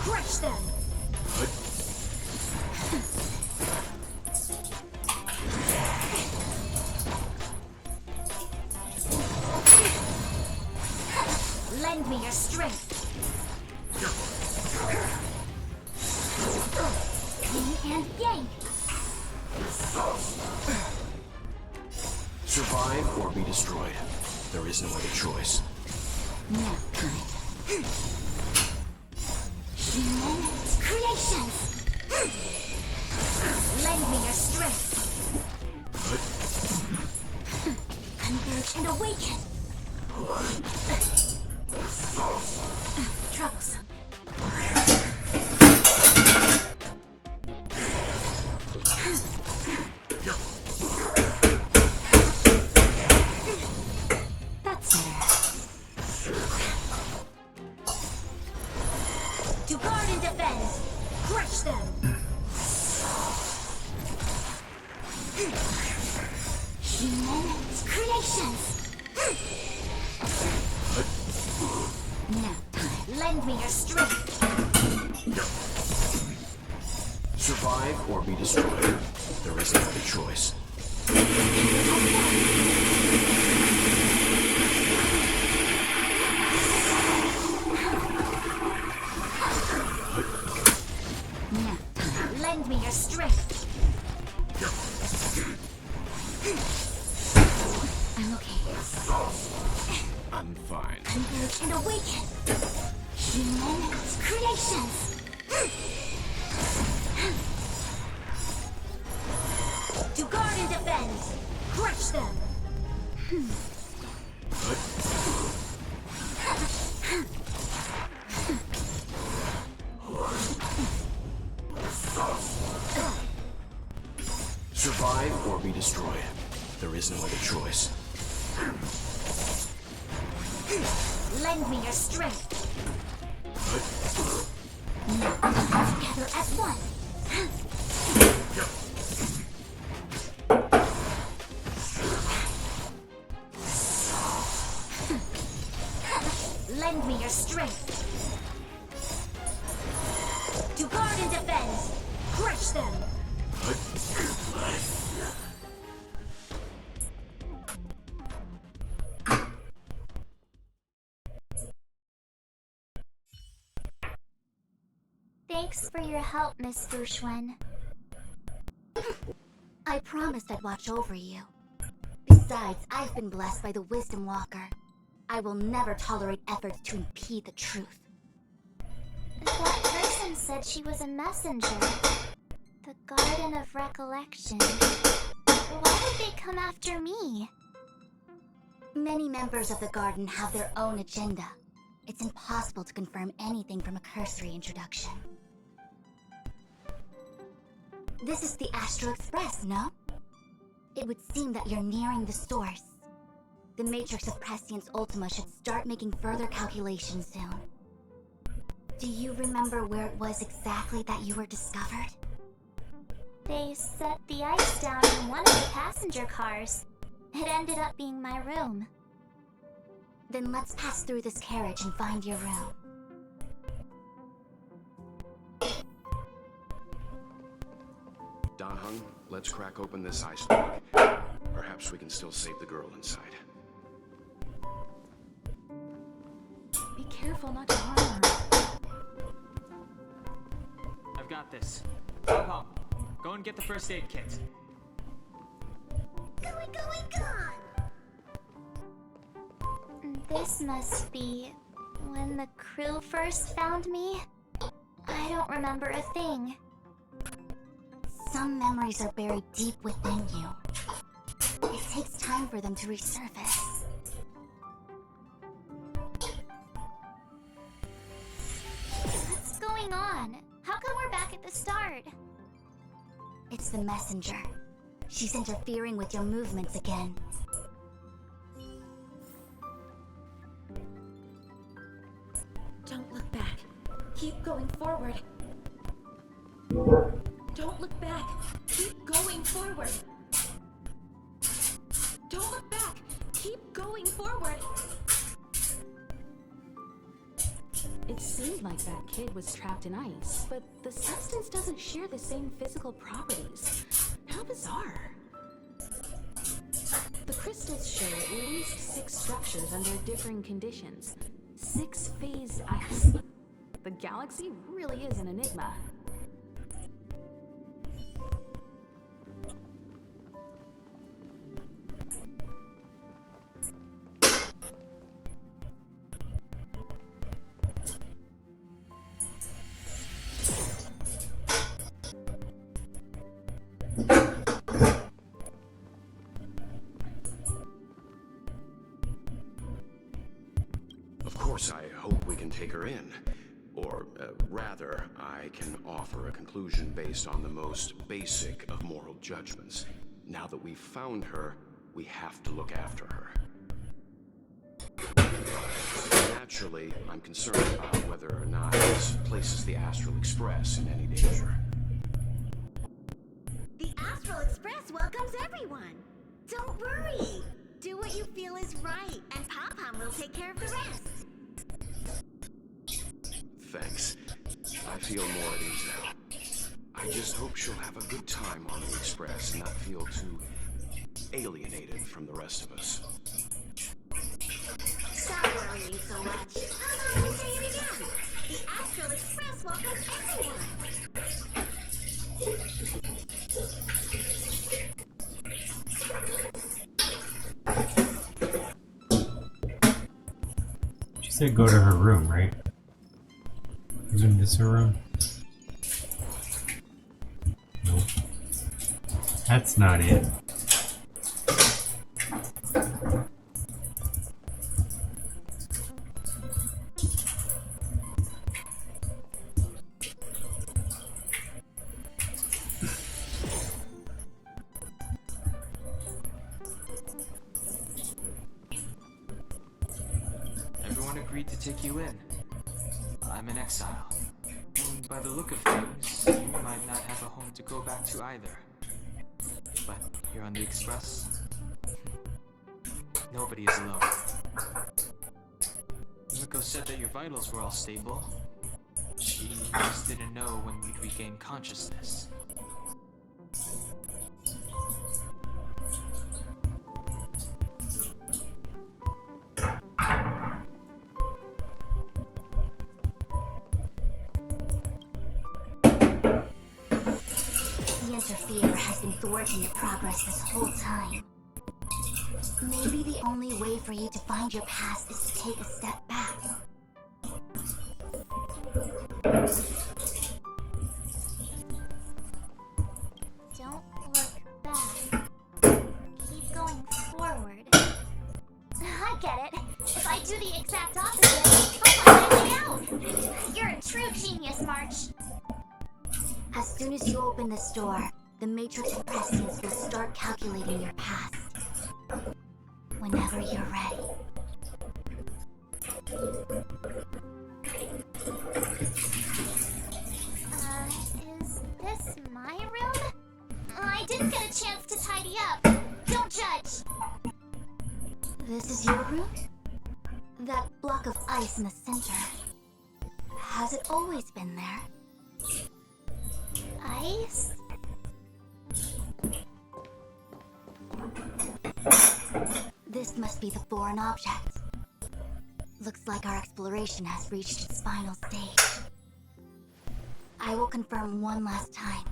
Crush them! Lend me your strength! Yin and yang! Survive or be destroyed. There is no other choice. Nap time. Human creations! Lend me your strength! Converge and awaken! Troublesome. That's better. To guard and defend! Crush them! Human creations! Nap time. Lend me your strength! Survive or be destroyed. There is no other choice. Nap time. Lend me your strength! I'm okay. I'm fine. Converge and awaken! Human creations! To guard and defend! Crush them! Survive or be destroyed. There is no other choice. Lend me your strength! Together as one! Lend me your strength! To guard and defend! Crush them! Thanks for your help, Miss Fushuen. I promised I'd watch over you. Besides, I've been blessed by the Wisdom Walker. I will never tolerate efforts to impede the truth. That person said she was a messenger. The Garden of Recollection. Why would they come after me? Many members of the Garden have their own agenda. It's impossible to confirm anything from a cursory introduction. This is the Astral Express, no? It would seem that you're nearing the source. The matrix of Prescience Ultima should start making further calculations soon. Do you remember where it was exactly that you were discovered? They set the ice down in one of the passenger cars. It ended up being my room. Then let's pass through this carriage and find your room. Danheng, let's crack open this ice log. Perhaps we can still save the girl inside. Be careful not to harm her. I've got this. Pom, go and get the first aid kit. This must be when the crew first found me. I don't remember a thing. Some memories are buried deep within you. It takes time for them to resurface. What's going on? How come we're back at the start? It's the messenger. She's interfering with your movements again. Don't look back. Keep going forward. Don't look back. Keep going forward. Don't look back. Keep going forward. It seemed like that kid was trapped in ice, but the substance doesn't share the same physical properties. How bizarre. The crystals show at least 6 structures under differing conditions. 6-phase ice. The galaxy really is an enigma. Of course, I hope we can take her in. Or, rather, I can offer a conclusion based on the most basic of moral judgments. Now that we've found her, we have to look after her. Naturally, I'm concerned about whether or not this places the Astral Express in any danger. The Astral Express welcomes everyone. Don't worry. Do what you feel is right, and Pom-Pom will take care of the rest. Thanks. I feel more at ease now. I just hope she'll have a good time on the Express and not feel too alienated from the rest of us. Stop worrying so much. How about I say it again? The Astral Express welcomes everyone. She said go to her room, right? Isn't this her room? Nope. That's not it. Everyone agreed to take you in. I'm in exile. And by the look of things, you might not have a home to go back to either. But you're on the Express. Nobody is alone. Miko said that your vitals were all stable. She just didn't know when we'd regain consciousness. The Interferer has been thwarting your progress this whole time. Maybe the only way for you to find your past is to take a step back. Don't look back. open this door, the Matrix of Prescience will start calculating your past. Whenever you're ready. Is this my room? I didn't get a chance to tidy up. Don't judge. This is your room? That block of ice in the center. Has it always been there? Ice? This must be the foreign object. Looks like our exploration has reached its final stage. I will confirm one last time.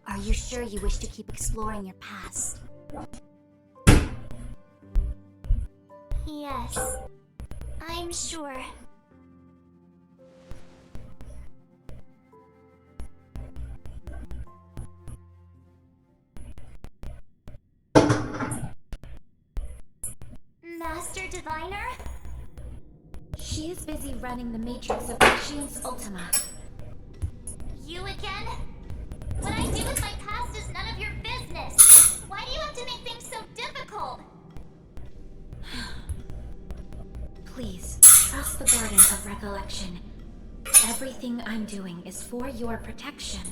Are you sure you wish to keep exploring your past? Yes. I'm sure. Master Diviner? She is busy running the Matrix of Machines Ultima. You again? What I do with my past is none of your business. Why do you have to make things so difficult? Please, trust the burden of recollection. Everything I'm doing is for your protection.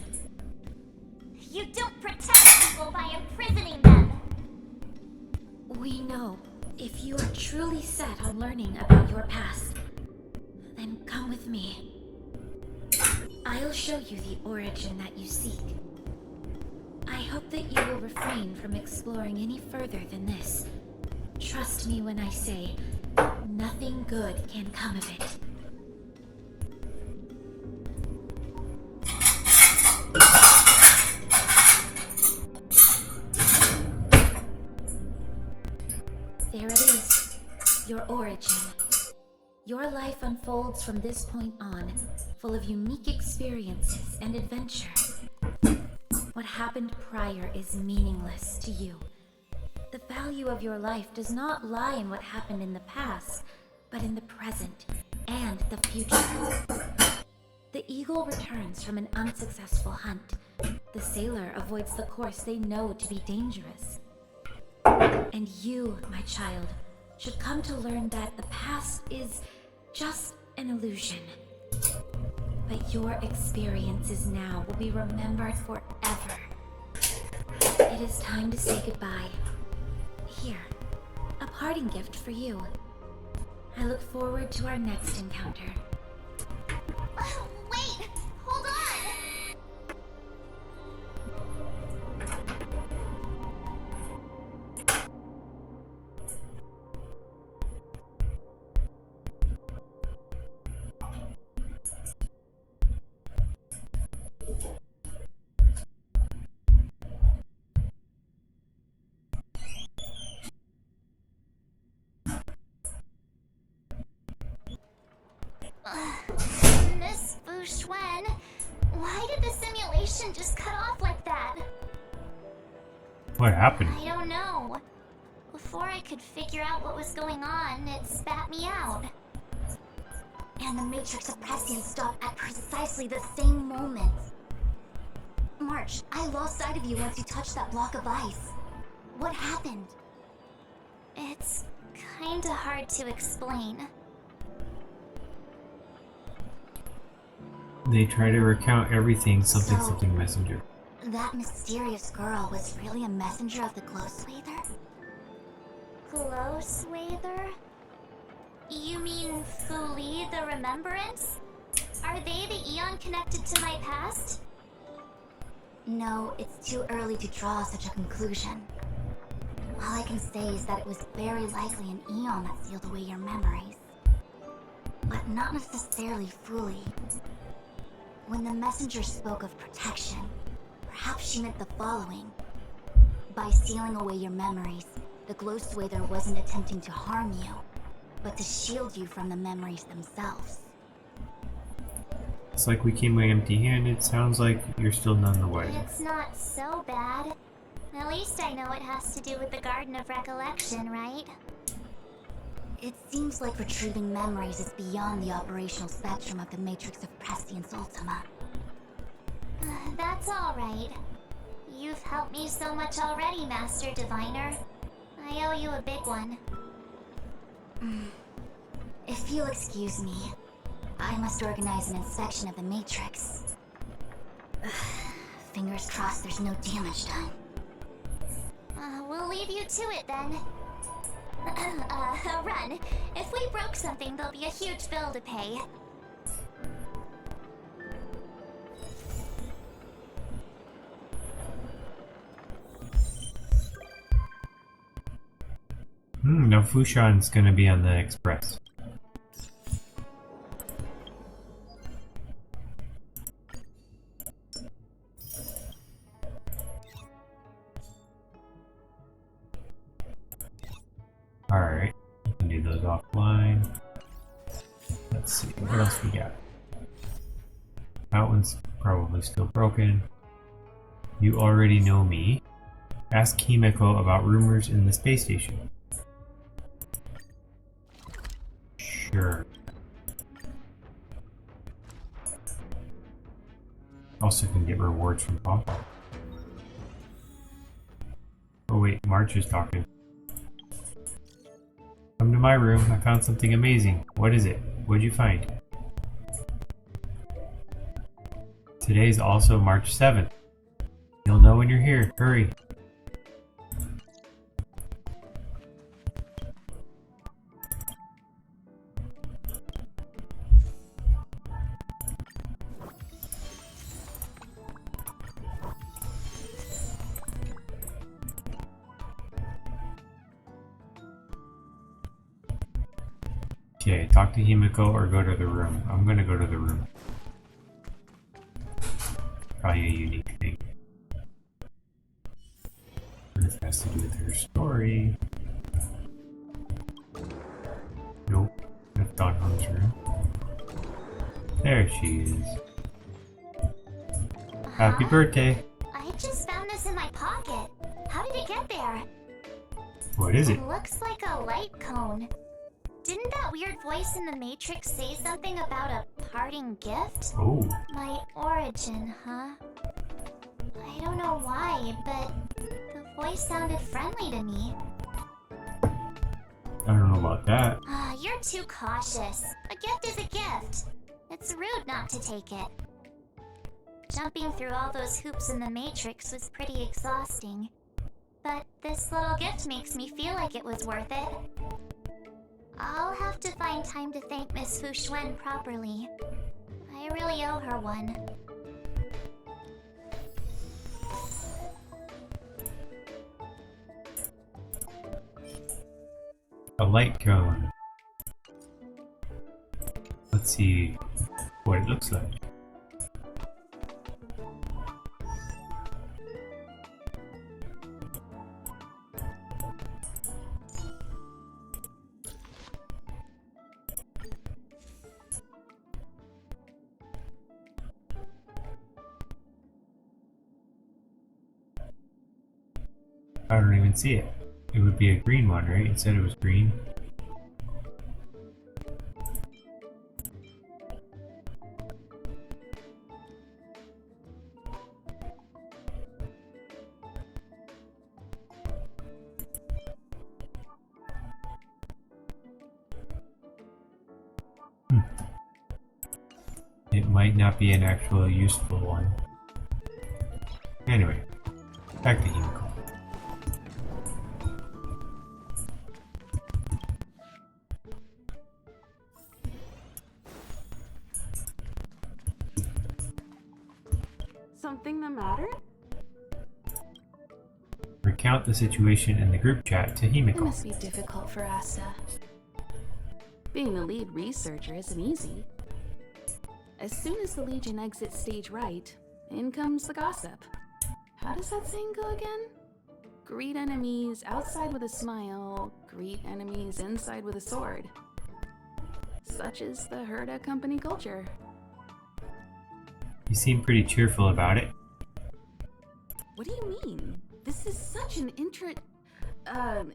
You don't protect people by imprisoning them. We know. If you are truly set on learning about your past, then come with me. I'll show you the origin that you seek. I hope that you will refrain from exploring any further than this. Trust me when I say, nothing good can come of it. There it is, your origin. Your life unfolds from this point on, full of unique experiences and adventure. What happened prior is meaningless to you. The value of your life does not lie in what happened in the past, but in the present and the future. The eagle returns from an unsuccessful hunt. The sailor avoids the course they know to be dangerous. And you, my child, should come to learn that the past is just an illusion. But your experiences now will be remembered forever. It is time to say goodbye. Here, a parting gift for you. I look forward to our next encounter. Wait! Hold on! Miss Fushuen, why did the simulation just cut off like that? What happened? I don't know. Before I could figure out what was going on, it spat me out. And the Matrix of Prescience stopped at precisely the same moment. March, I lost sight of you once you touched that block of ice. What happened? It's kinda hard to explain. They try to recount everything, something messenger. That mysterious girl was really a messenger of the Glow Swather? Glow Swather? You mean Fuli the Remembrance? Are they the Eon connected to my past? No, it's too early to draw such a conclusion. All I can say is that it was very likely an Eon that sealed away your memories. But not necessarily Fuli. When the messenger spoke of protection, perhaps she meant the following. By sealing away your memories, the Glow Swather wasn't attempting to harm you, but to shield you from the memories themselves. It's like we came away empty-handed. Sounds like you're still none the wiser. It's not so bad. At least I know it has to do with the Garden of Recollection, right? It seems like retrieving memories is beyond the operational spectrum of the Matrix of Prescience Ultima. That's alright. You've helped me so much already, Master Diviner. I owe you a big one. If you'll excuse me, I must organize an inspection of the Matrix. Fingers crossed there's no damage done. We'll leave you to it then. Run. If we broke something, there'll be a huge bill to pay. No, Fushan's gonna be on the express. Alright, you can do those offline. Let's see, what else we got? That one's probably still broken. You already know me. Ask Himeko about rumors in the space station. Sure. Also can get rewards from Papa. Oh wait, March is talking. Come to my room, I found something amazing. What is it? What'd you find? Today's also March 7th. You'll know when you're here. Hurry. Okay, talk to Himeko or go to the room. I'm gonna go to the room. Probably a unique thing. This has to do with her story. Nope, that's Don Hung's room. There she is. Happy birthday! I just found this in my pocket. How did it get there? What is it? It looks like a light cone. Didn't that weird voice in the Matrix say something about a parting gift? Oh. My origin, huh? I don't know why, but the voice sounded friendly to me. I don't know about that. You're too cautious. A gift is a gift. It's rude not to take it. Jumping through all those hoops in the Matrix was pretty exhausting. But this little gift makes me feel like it was worth it. I'll have to find time to thank Miss Fushuen properly. I really owe her one. A light cone. Let's see what it looks like. I don't even see it. It would be a green one, right? It said it was green. It might not be an actual useful one. Anyway, back to Himeko. Something the matter? Recount the situation in the group chat to It Himeko. must be difficult for Asta. Being the lead researcher isn't easy. As soon as the Legion exits stage right, in comes the gossip. How does that saying go again? Greet enemies outside with a smile, greet enemies inside with a sword. Such is the Herda company culture. You seem pretty cheerful about it. What do you mean? This is such an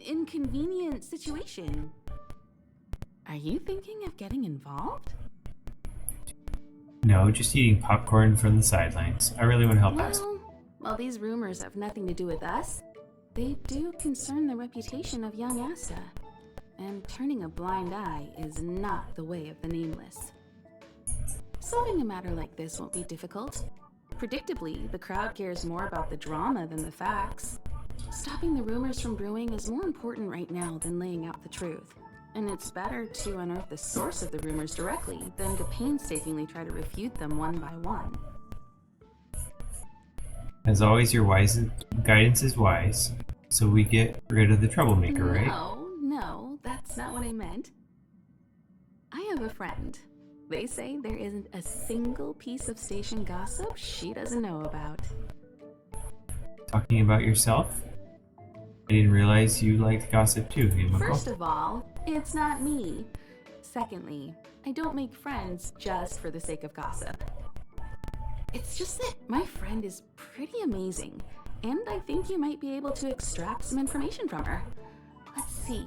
inconvenient situation. Are you thinking of getting involved? No, just eating popcorn from the sidelines. I really want to help Asta. Well, while these rumors have nothing to do with us, they do concern the reputation of young Asta. And turning a blind eye is not the way of the nameless. Solving a matter like this won't be difficult. Predictably, the crowd cares more about the drama than the facts. Stopping the rumors from brewing is more important right now than laying out the truth. And it's better to unearth the source of the rumors directly than to painstakingly try to refute them one by one. As always, your guidance is wise, so we get rid of the troublemaker, right? No, that's not what I meant. I have a friend. They say there isn't a single piece of station gossip she doesn't know about. Talking about yourself? I didn't realize you liked gossip too, Himiko. First of all, it's not me. Secondly, I don't make friends just for the sake of gossip. It's just that my friend is pretty amazing, and I think you might be able to extract some information from her. Let's see.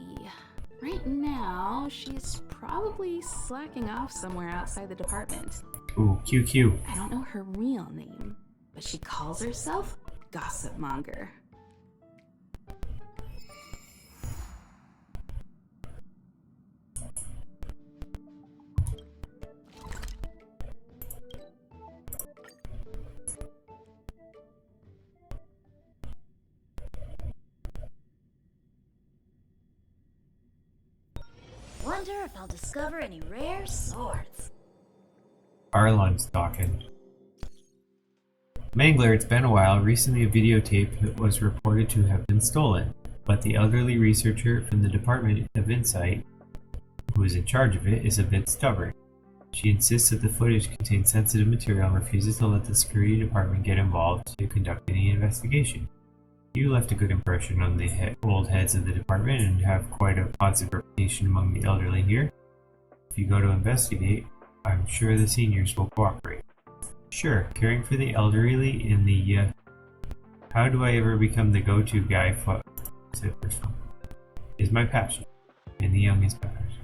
Right now, she's probably slacking off somewhere outside the department. Ooh, QQ. I don't know her real name, but she calls herself Gossip Monger. Wonder if I'll discover any rare swords. Arlon's talking. Mangler, it's been a while. Recently a videotape was reported to have been stolen, but the elderly researcher from the Department of Insight, who is in charge of it, is a bit stubborn. She insists that the footage contains sensitive material and refuses to let the security department get involved to conduct any investigation. You left a good impression on the old heads of the department and have quite a positive reputation among the elderly here. If you go to investigate, I'm sure the seniors will cooperate. Sure, caring for the elderly in the, how do I ever become the go-to guy for, said Bristol, is my passion, and the young is my passion.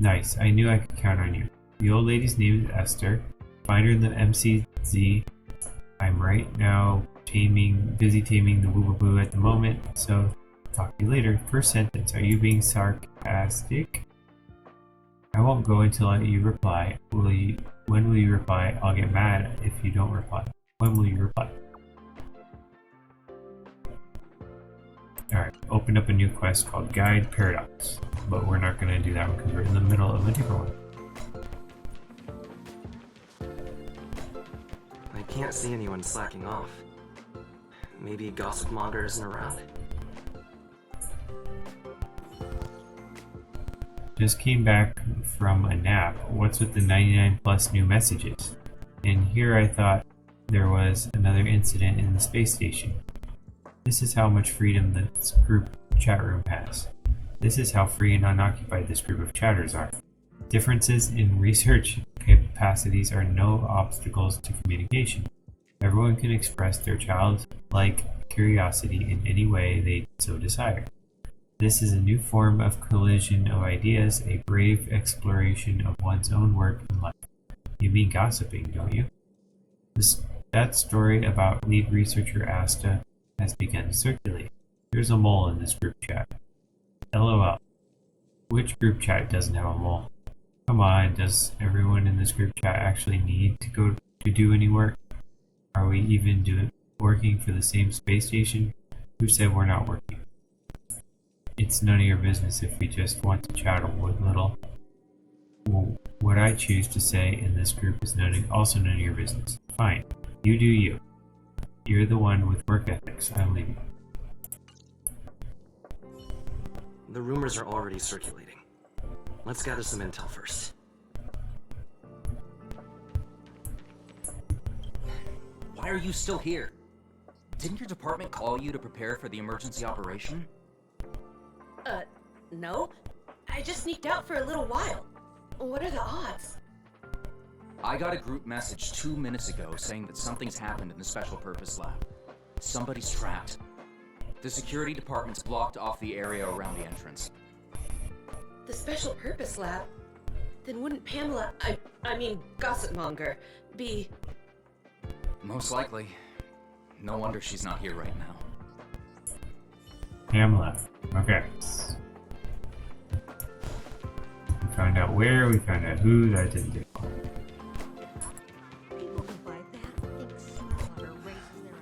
Nice, I knew I could count on you. The old lady's name is Esther. Find her in the MCZ. I'm right now busy taming the woo-woo-boo at the moment, so talk to you later. First sentence, are you being sarcastic? I won't go until you reply. When will you reply? I'll get mad if you don't reply. When will you reply? Alright, open up a new quest called Guide Paradox, but we're not going to do that one because we're in the middle of a different one. I can't see anyone slacking off. Maybe Gossip Monger isn't around. Just came back from a nap. What's with the 99 plus new messages? And here I thought there was another incident in the space station. This is how much freedom this group chat room has. This is how free and unoccupied this group of chatters are. Differences in research capacities are no obstacles to communication. Everyone can express their childlike curiosity in any way they so desire. This is a new form of collision of ideas, a brave exploration of one's own work and life. You mean gossiping, don't you? That story about lead researcher Asta has begun to circulate. There's a mole in this group chat. LOL. Which group chat doesn't have a mole? Come on, does everyone in this group chat actually need to go to do any work? Are we even working for the same space station? Who said we're not working? It's none of your business if we just want to chat a little. Well, what I choose to say in this group is also none of your business. Fine, you do you. You're the one with work ethics. I'm leaving. The rumors are already circulating. Let's gather some intel first. Why are you still here? Didn't your department call you to prepare for the emergency operation? No. I just sneaked out for a little while. What are the odds? I got a group message 2 minutes ago saying that something's happened in the Special Purpose Lab. Somebody's trapped. The security department's blocked off the area around the entrance. The Special Purpose Lab? then wouldn't Pamela, I mean, Gossipmonger, be... Most likely. No wonder she's not here right now. Pamela. Okay. We found out where, we found out who, that didn't do.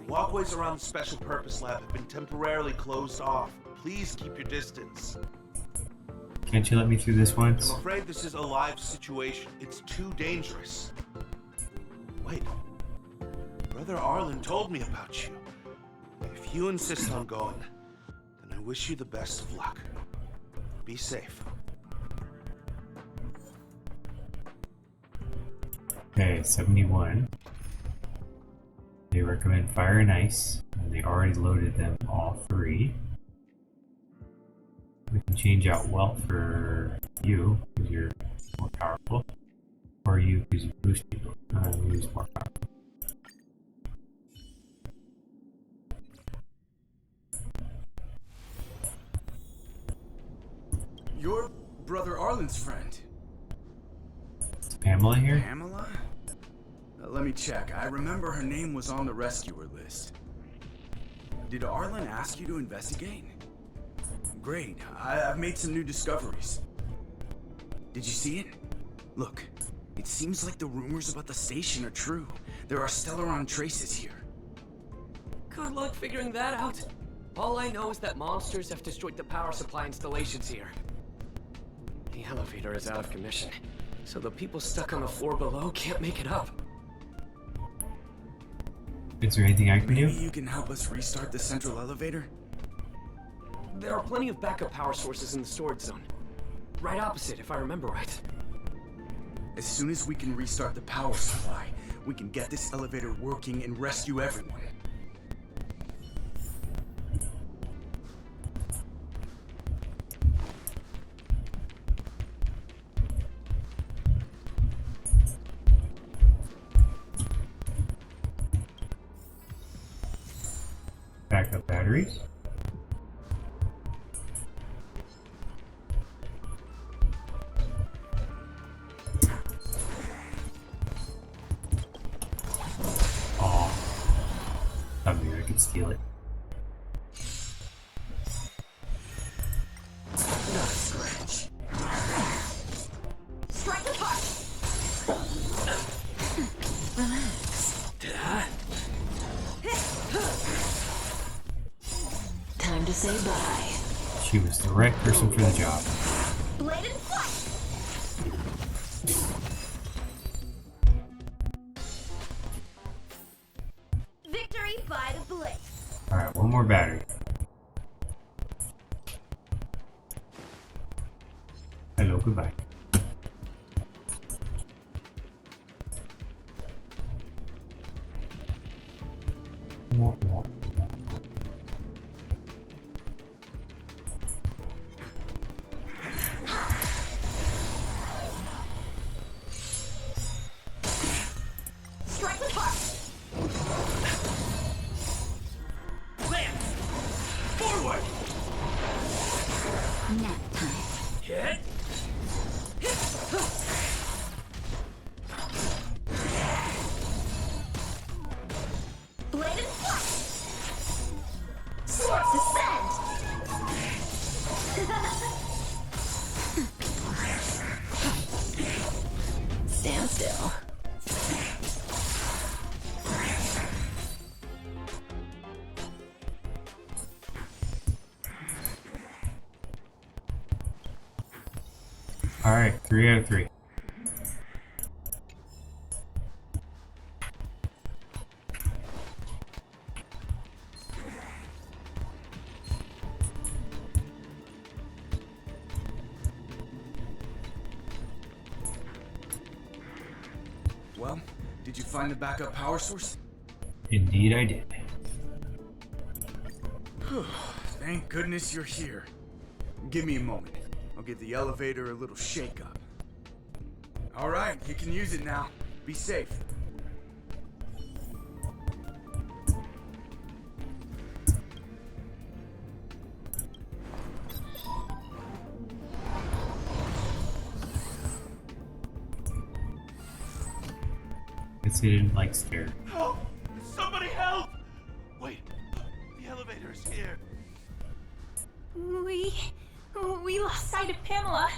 Walkways around the Special Purpose Lab have been temporarily closed off. Please keep your distance. Can't you let me through this once? I'm afraid this is a live situation. It's too dangerous. Wait. Brother Arlen told me about you. If you insist on going, then I wish you the best of luck. Be safe. Okay, 71. They recommend fire and ice, and they already loaded them all 3. We can change out Welt for you, because you're more powerful. Or you, because you boost people. Who's more powerful. You're Brother Arlen's friend. Is Pamela here? Pamela? Let me check. I remember her name was on the rescuer list. Did Arlen ask you to investigate? Great. I've made some new discoveries. Did you see it? Look, it seems like the rumors about the station are true. There are Stellaron traces here. Good luck figuring that out. All I know is that monsters have destroyed the power supply installations here. The elevator is out of commission, so the people stuck on the floor below can't make it up. Is there anything I can do? Maybe you can help us restart the central elevator? There are plenty of backup power sources in the storage zone. Right opposite, if I remember right. As soon as we can restart the power supply, we can get this elevator working and rescue everyone. Backup batteries. Maybe I could steal it. Not a scratch. Strike apart. Relax. Time to say bye. She was the right person for the job. Blade and flight. Victory by the blade. Alright, one more battery. Hello, goodbye. Strike apart. Land! Forward! Nap time. Hit! Blade and flight. Swords descend. Stand still. Alright, 3 out of 3. Well, did you find the backup power source? Indeed I did. Thank goodness you're here. Give me a moment. I'll give the elevator a little shake up. Alright, you can use it now. Be safe. Guess they didn't like scared. Help! Somebody help! Wait, the elevator is here. We lost sight of Pamela.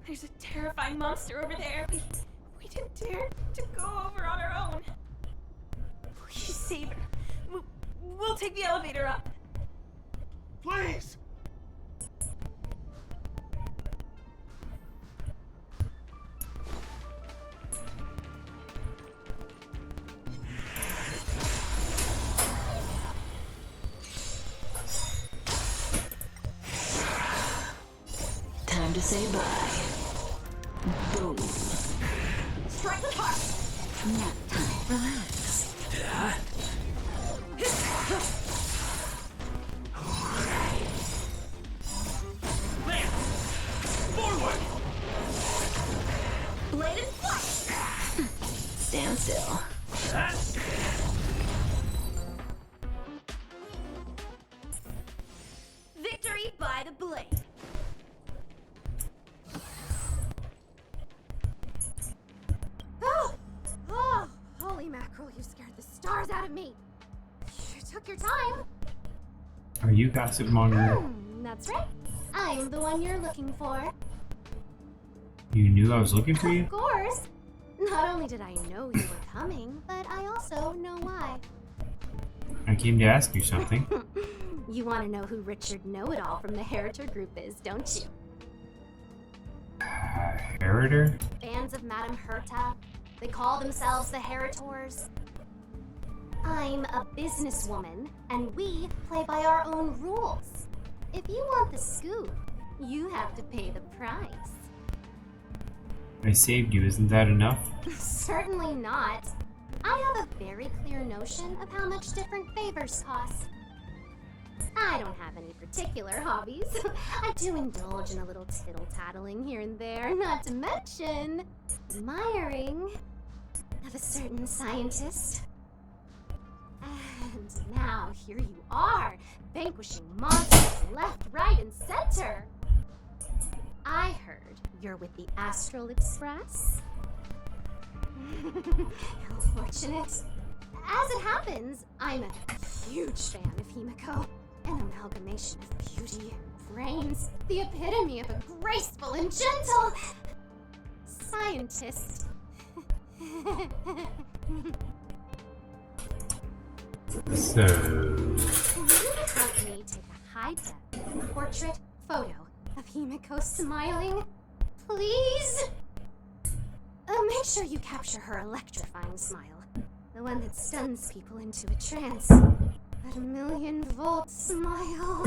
There's a terrifying monster over there. We didn't dare to go over on our own. Please save her. We'll take the elevator up. Please! Time to say bye. Boom. Strike the car. Nap time. Relax. Forward! Blade and flight. Stand still. Victory by the blade. Oh, holy mackerel, you scared the stars out of me. You took your time. Are you Gossip Monger? That's right. I'm the one you're looking for. You knew I was looking for you? Of course. Not only did I know you were coming, but I also know why. I came to ask you something. You want to know who Richard Know-It-All from the Heritor Group is, don't you? Heritor? Fans of Madame Herta. They call themselves the Heritors. I'm a businesswoman, and we play by our own rules. If you want the scoop, you have to pay the price. I saved you, isn't that enough? Certainly not. I have a very clear notion of how much different favors cost. I don't have any particular hobbies. I do indulge in a little tittle-tattling here and there, not to mention admiring of a certain scientist. And now here you are, vanquishing monsters left, right, and center. I heard you're with the Astral Express. How fortunate. As it happens, I'm a huge fan of Himiko. An amalgamation of beauty, brains, the epitome of a graceful and gentle scientist. So... Will you help me take a high-def portrait photo of Himiko smiling? Please? Make sure you capture her electrifying smile. The one that stuns people into a trance. That 1,000,000-volt smile.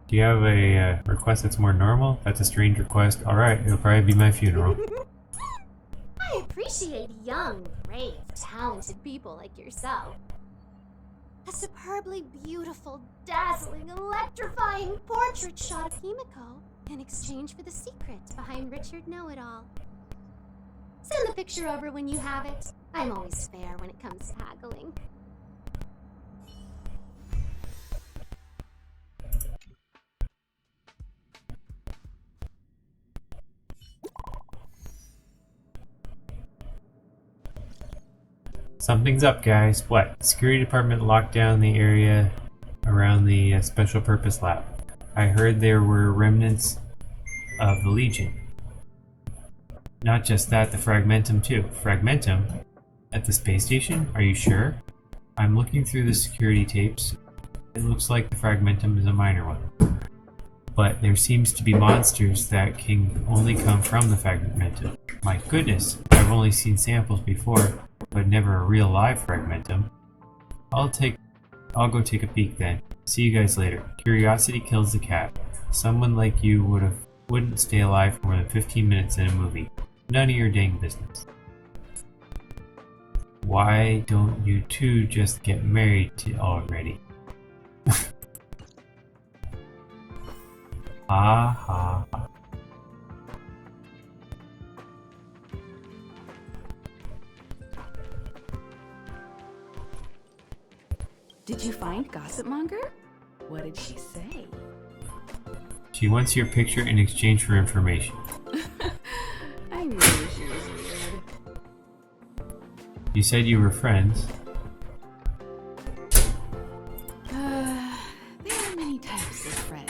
Do you have a request that's more normal? That's a strange request. Alright, it'll probably be my funeral. I appreciate young, brave, talented people like yourself. A superbly beautiful, dazzling, electrifying portrait shot of Himiko in exchange for the secret behind Richard Know-It-All. Send the picture over when you have it. I'm always fair when it comes to haggling. Something's up, guys. What? The security department locked down the area around the special purpose lab. I heard there were remnants of the Legion. Not just that, the Fragmentum too. Fragmentum? At the space station? Are you sure? I'm looking through the security tapes. It looks like the Fragmentum is a minor one. But there seems to be monsters that can only come from the Fragmentum. My goodness, I've only seen samples before, but never a real live Fragmentum. I'll go take a peek then. See you guys later. Curiosity kills the cat. Someone like you wouldn't stay alive for more than 15 minutes in a movie. None of your dang business. Why don't you two just get married already? Ha ha ha. Did you find Gossip Monger? What did she say? She wants your picture in exchange for information. I knew she was weird. You said you were friends. There are many types of friend.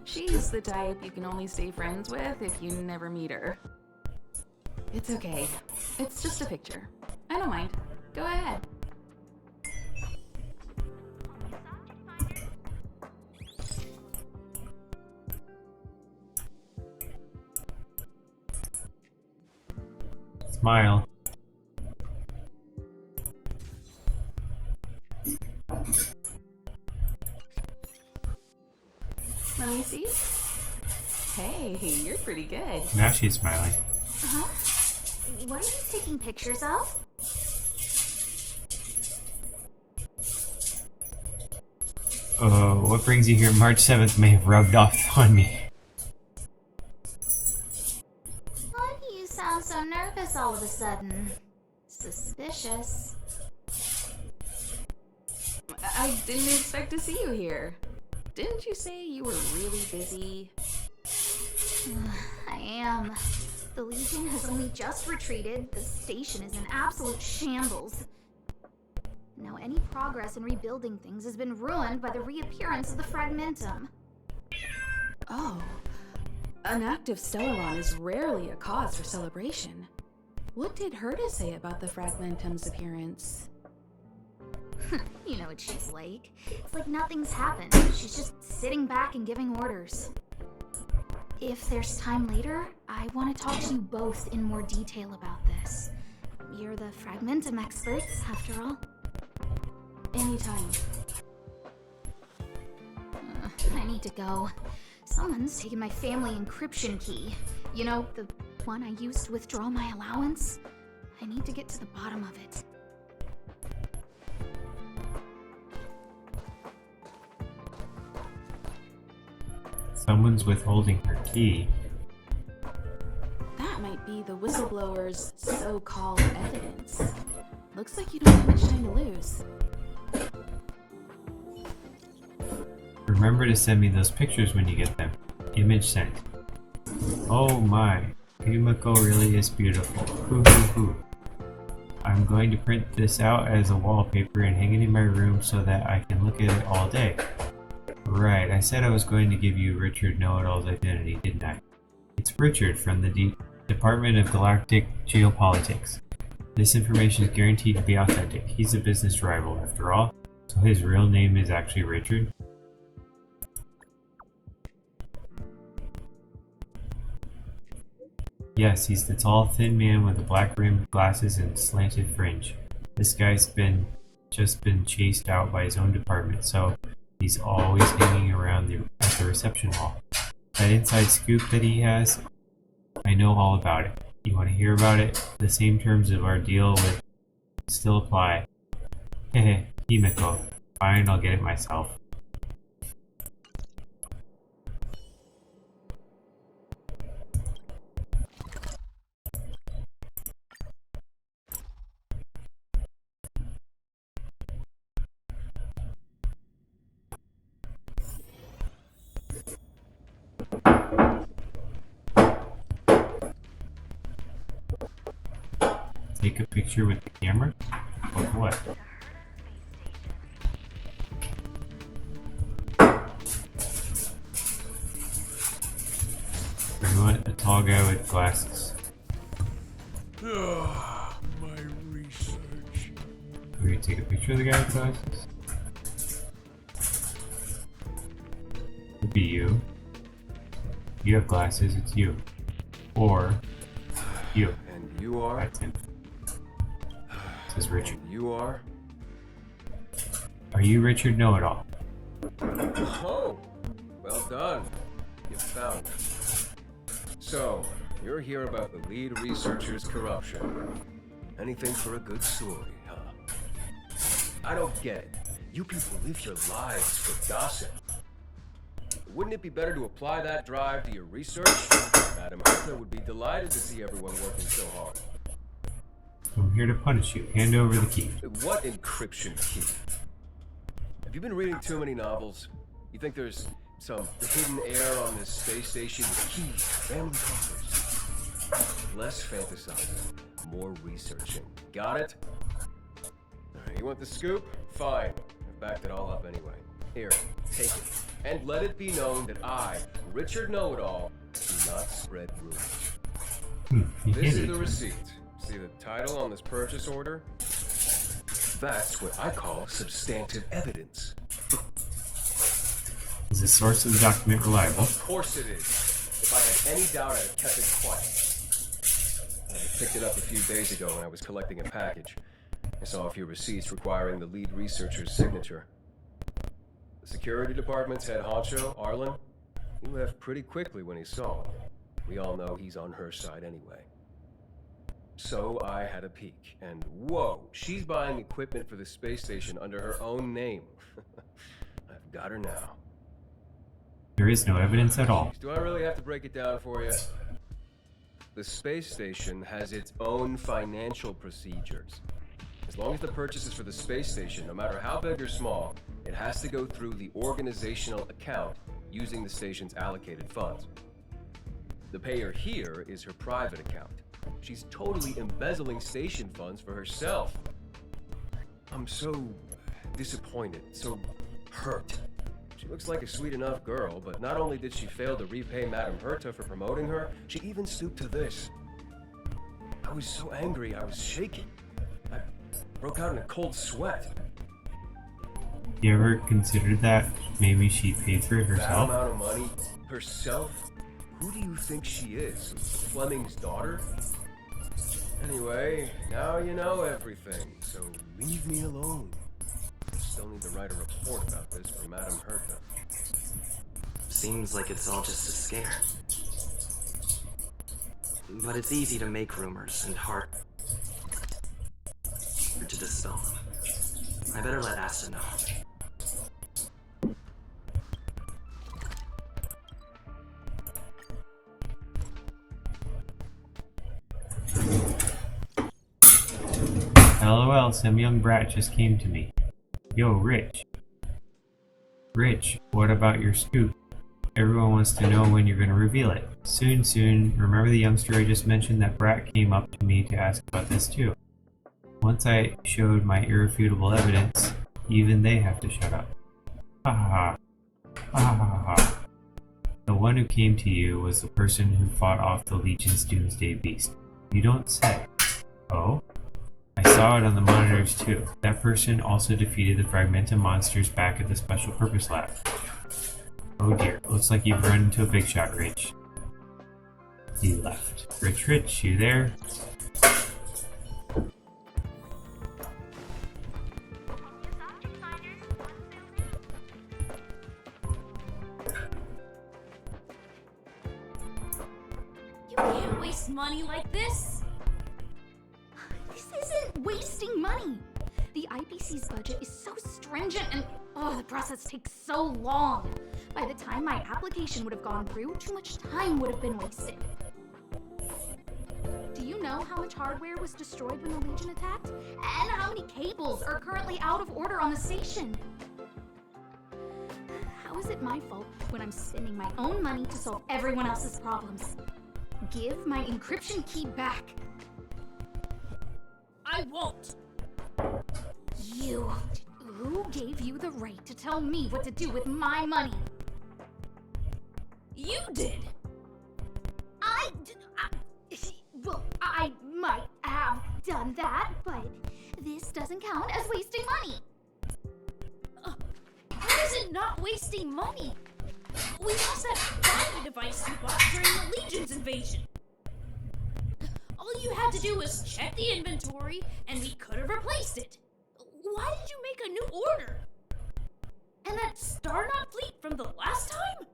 She's the type you can only stay friends with if you never meet her. It's okay. It's just a picture. I don't mind. Go ahead. Smile. Let me see. Hey, you're pretty good. Now she's smiling. Huh? What are you taking pictures of? What brings you here? March 7th may have rubbed off on me. Why do you sound so nervous all of a sudden? Suspicious. I didn't expect to see you here. Didn't you say you were really busy? I am. The Legion has only just retreated. The station is in absolute shambles. Now any progress in rebuilding things has been ruined by the reappearance of the Fragmentum. Oh. An active Stellaron is rarely a cause for celebration. What did Herta say about the Fragmentum's appearance? You know what she's like. It's like nothing's happened. She's just sitting back and giving orders. If there's time later, I want to talk to you both in more detail about this. You're the Fragmentum experts, after all. Anytime. I need to go. Someone's taken my family encryption key. You know, the one I used to withdraw my allowance? I need to get to the bottom of it. Someone's withholding her key. That might be the whistleblower's so-called evidence. Looks like you don't have much time to lose. Remember to send me those pictures when you get them. Image sent. Oh my, Himiko really is beautiful. Hoo hoo hoo. I'm going to print this out as a wallpaper and hang it in my room so that I can look at it all day. Right, I said I was going to give you Richard Know-It-All's identity, didn't I? It's Richard from the Department of Galactic Geopolitics. This information is guaranteed to be authentic. He's a business rival, after all, so his real name is actually Richard. Yes, he's the tall, thin man with the black-rimmed glasses and slanted fringe. This guy's just been chased out by his own department, so he's always hanging around at the reception hall. That inside scoop that he has, I know all about it. You want to hear about it? The same terms of our deal with still apply. Hehe, Himiko. Fine, I'll get it myself. Take a picture with the camera? Of what? We want a tall guy with glasses. My research. Will you take a picture of the guy with glasses? Could be you. You have glasses, it's you. Or you. And you are? That's him. Says Richard. And you are? Are you Richard Know-It-All? Oh, well done. You found it. So, you're here about the lead researcher's corruption. Anything for a good story, huh? I don't get it. You people live your lives for gossip. Wouldn't it be better to apply that drive to your research? Madam Herta would be delighted to see everyone working so hard. I'm here to punish you. Hand over the key. What encryption key? Have you been reading too many novels? You think there's some hidden air on this space station with keys, family coffers? Less fantasizing, more researching. Got it? You want the scoop? Fine. I've backed it all up anyway. Here, take it. And let it be known that I, Richard Know-It-All, do not spread rumors. This is the receipt. See the title on this purchase order? That's what I call substantive evidence. Is the source of the document reliable? Of course it is. If I had any doubt, I'd have kept it quiet. I picked it up a few days ago when I was collecting a package. I saw a few receipts requiring the lead researcher's signature. The security department's head honcho, Arlen, he left pretty quickly when he saw it. We all know he's on her side anyway. So I had a peek, and whoa, she's buying equipment for the space station under her own name. I've got her now. There is no evidence at all. Do I really have to break it down for you? The space station has its own financial procedures. As long as the purchase is for the space station, no matter how big or small, it has to go through the organizational account using the station's allocated funds. The payer here is her private account. She's totally embezzling station funds for herself. I'm so disappointed, so hurt. She looks like a sweet enough girl, but not only did she fail to repay Madame Herta for promoting her, she even stooped to this. I was so angry, I was shaking. I broke out in a cold sweat. You ever considered that maybe she paid for it That herself? amount of money? Herself? Who do you think she is? Fleming's daughter? Anyway, now you know everything, so leave me alone. Still need to write a report about this for Madame Herta. Seems like it's all just a scare. But it's easy to make rumors and hard to dispel them. I better let Asta know. LOL, some young brat just came to me. Yo, Rich. Rich, what about your scoop? Everyone wants to know when you're gonna reveal it. Soon, soon. Remember the youngster I just mentioned? That brat came up to me to ask about this too. Once I showed my irrefutable evidence, even they have to shut up. Ha ha ha. Ha ha ha ha. The one who came to you was the person who fought off the Legion's Doomsday Beast. You don't say. Oh? I saw it on the monitors too. That person also defeated the fragmented monsters back at the Special Purpose Lab. Oh dear, looks like you've run into a big shot, Rich. He left. Rich, you there? You can't waste money like this. This isn't wasting money. The IPC's budget is so stringent and the process takes so long. By the time my application would have gone through, too much time would have been wasted. Do you know how much hardware was destroyed when the Legion attacked? And how many cables are currently out of order on the station? How is it my fault when I'm spending my own money to solve everyone else's problems? Give my encryption key back. I won't. You. Who gave you the right to tell me what to do with my money? You did. Well, I might have done that, but this doesn't count as wasting money. How is it not wasting money? We lost that finder device you bought during the Legion's invasion. All you had to do was check the inventory, and we could have replaced it. Why did you make a new order? And that Starnaut fleet from the last time?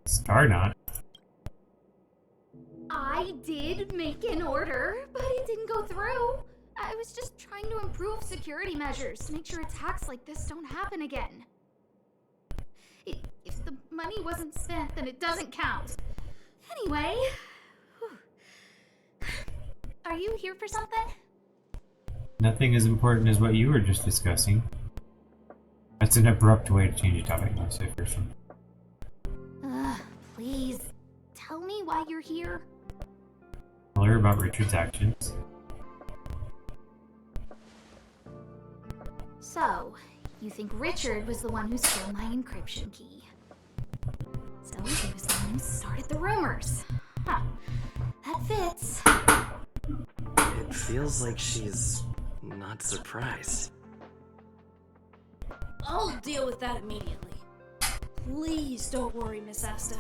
Starnaut? I did make an order, but it didn't go through. I was just trying to improve security measures to make sure attacks like this don't happen again. If the money wasn't spent, then it doesn't count. Anyway... Are you here for something? Nothing as important as what you were just discussing. That's an abrupt way to change the topic, no say first one. Please, tell me why you're here. Well, her about Richard's actions. So, you think Richard was the one who stole my encryption key. So, he was the one who started the rumors. Huh. That fits. It feels like she's not surprised. I'll deal with that immediately. Please don't worry, Miss Asta.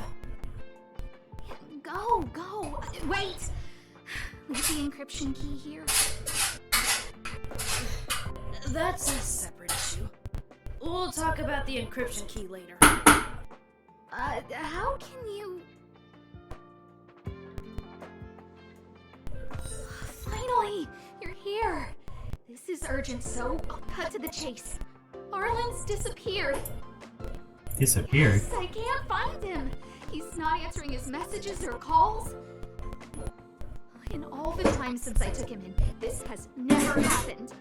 Go. Wait! Leave the encryption key here. That's a separate issue. We'll talk about the encryption key later. How can you... Finally! You're here! This is urgent, so I'll cut to the chase. Arlen's disappeared. Disappeared? Yes, I can't find him. He's not answering his messages or calls. In all the time since I took him in, this has never happened.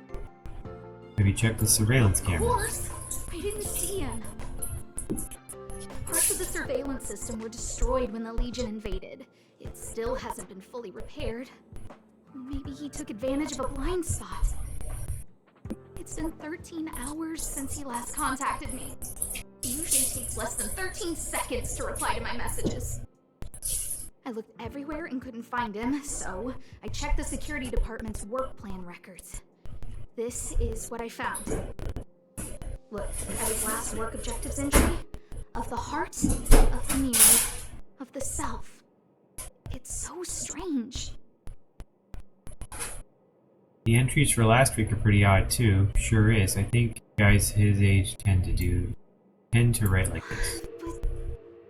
Have you checked the surveillance Of camera? course! I didn't see him. Parts of the surveillance system were destroyed when the Legion invaded. It still hasn't been fully repaired. Maybe he took advantage of a blind spot. It's been 13 hours since he last contacted me. It usually takes less than 13 seconds to reply to my messages. I looked everywhere and couldn't find him, so I checked the security department's work plan records. This is what I found. Look at his last work objectives entry. Of the heart, of the mirror, of the self. It's so strange. The entries for last week are pretty odd too. Sure is. I think guys his age tend to write like this.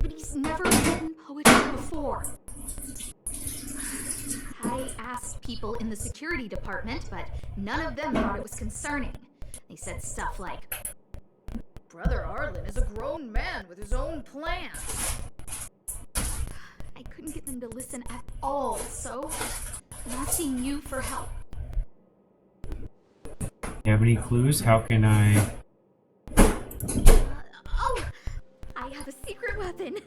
But he's never written poetry before. I asked people in the security department, but none of them thought it was concerning. They said stuff like, Brother Arlen is a grown man with his own plans. I couldn't get them to listen at all, so I'm asking you for help. You have any clues? How can I... Oh! I have a secret weapon.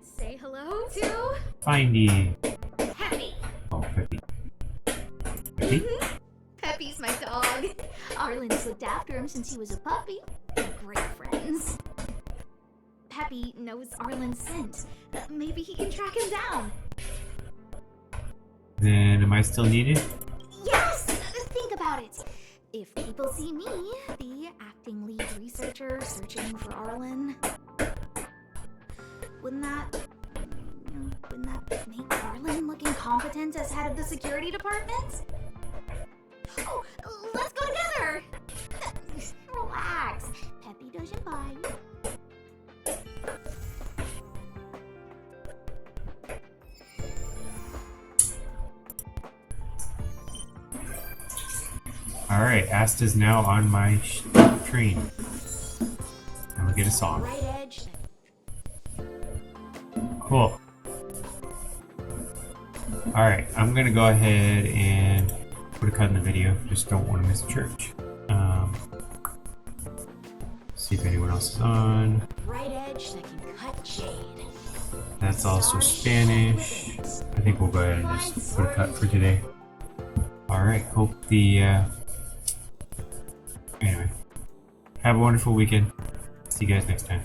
Say hello to... Findy. Peppy. Oh, Peppy. Peppy? Peppy's my dog. Arlen's looked after him since he was a puppy. They're great friends. Peppy knows Arlen's scent. Maybe he can track him down. Then am I still needed? Yes! Think about it. If people see me, the acting lead researcher searching for Arlen, wouldn't that make Arlen look incompetent as head of the security department? Oh, let's go together! Relax. Peppy doesn't bite. Alright, Asta's now on my train. And we'll get a song. Right edge. Cool. Alright, I'm gonna go ahead and put a cut in the video. Just don't want to miss church. See if anyone else is on. Right edge that can cut jade. That's also Spanish. I think we'll go ahead and just put a cut for today. Alright, hope the... Anyway. Have a wonderful weekend. See you guys next time.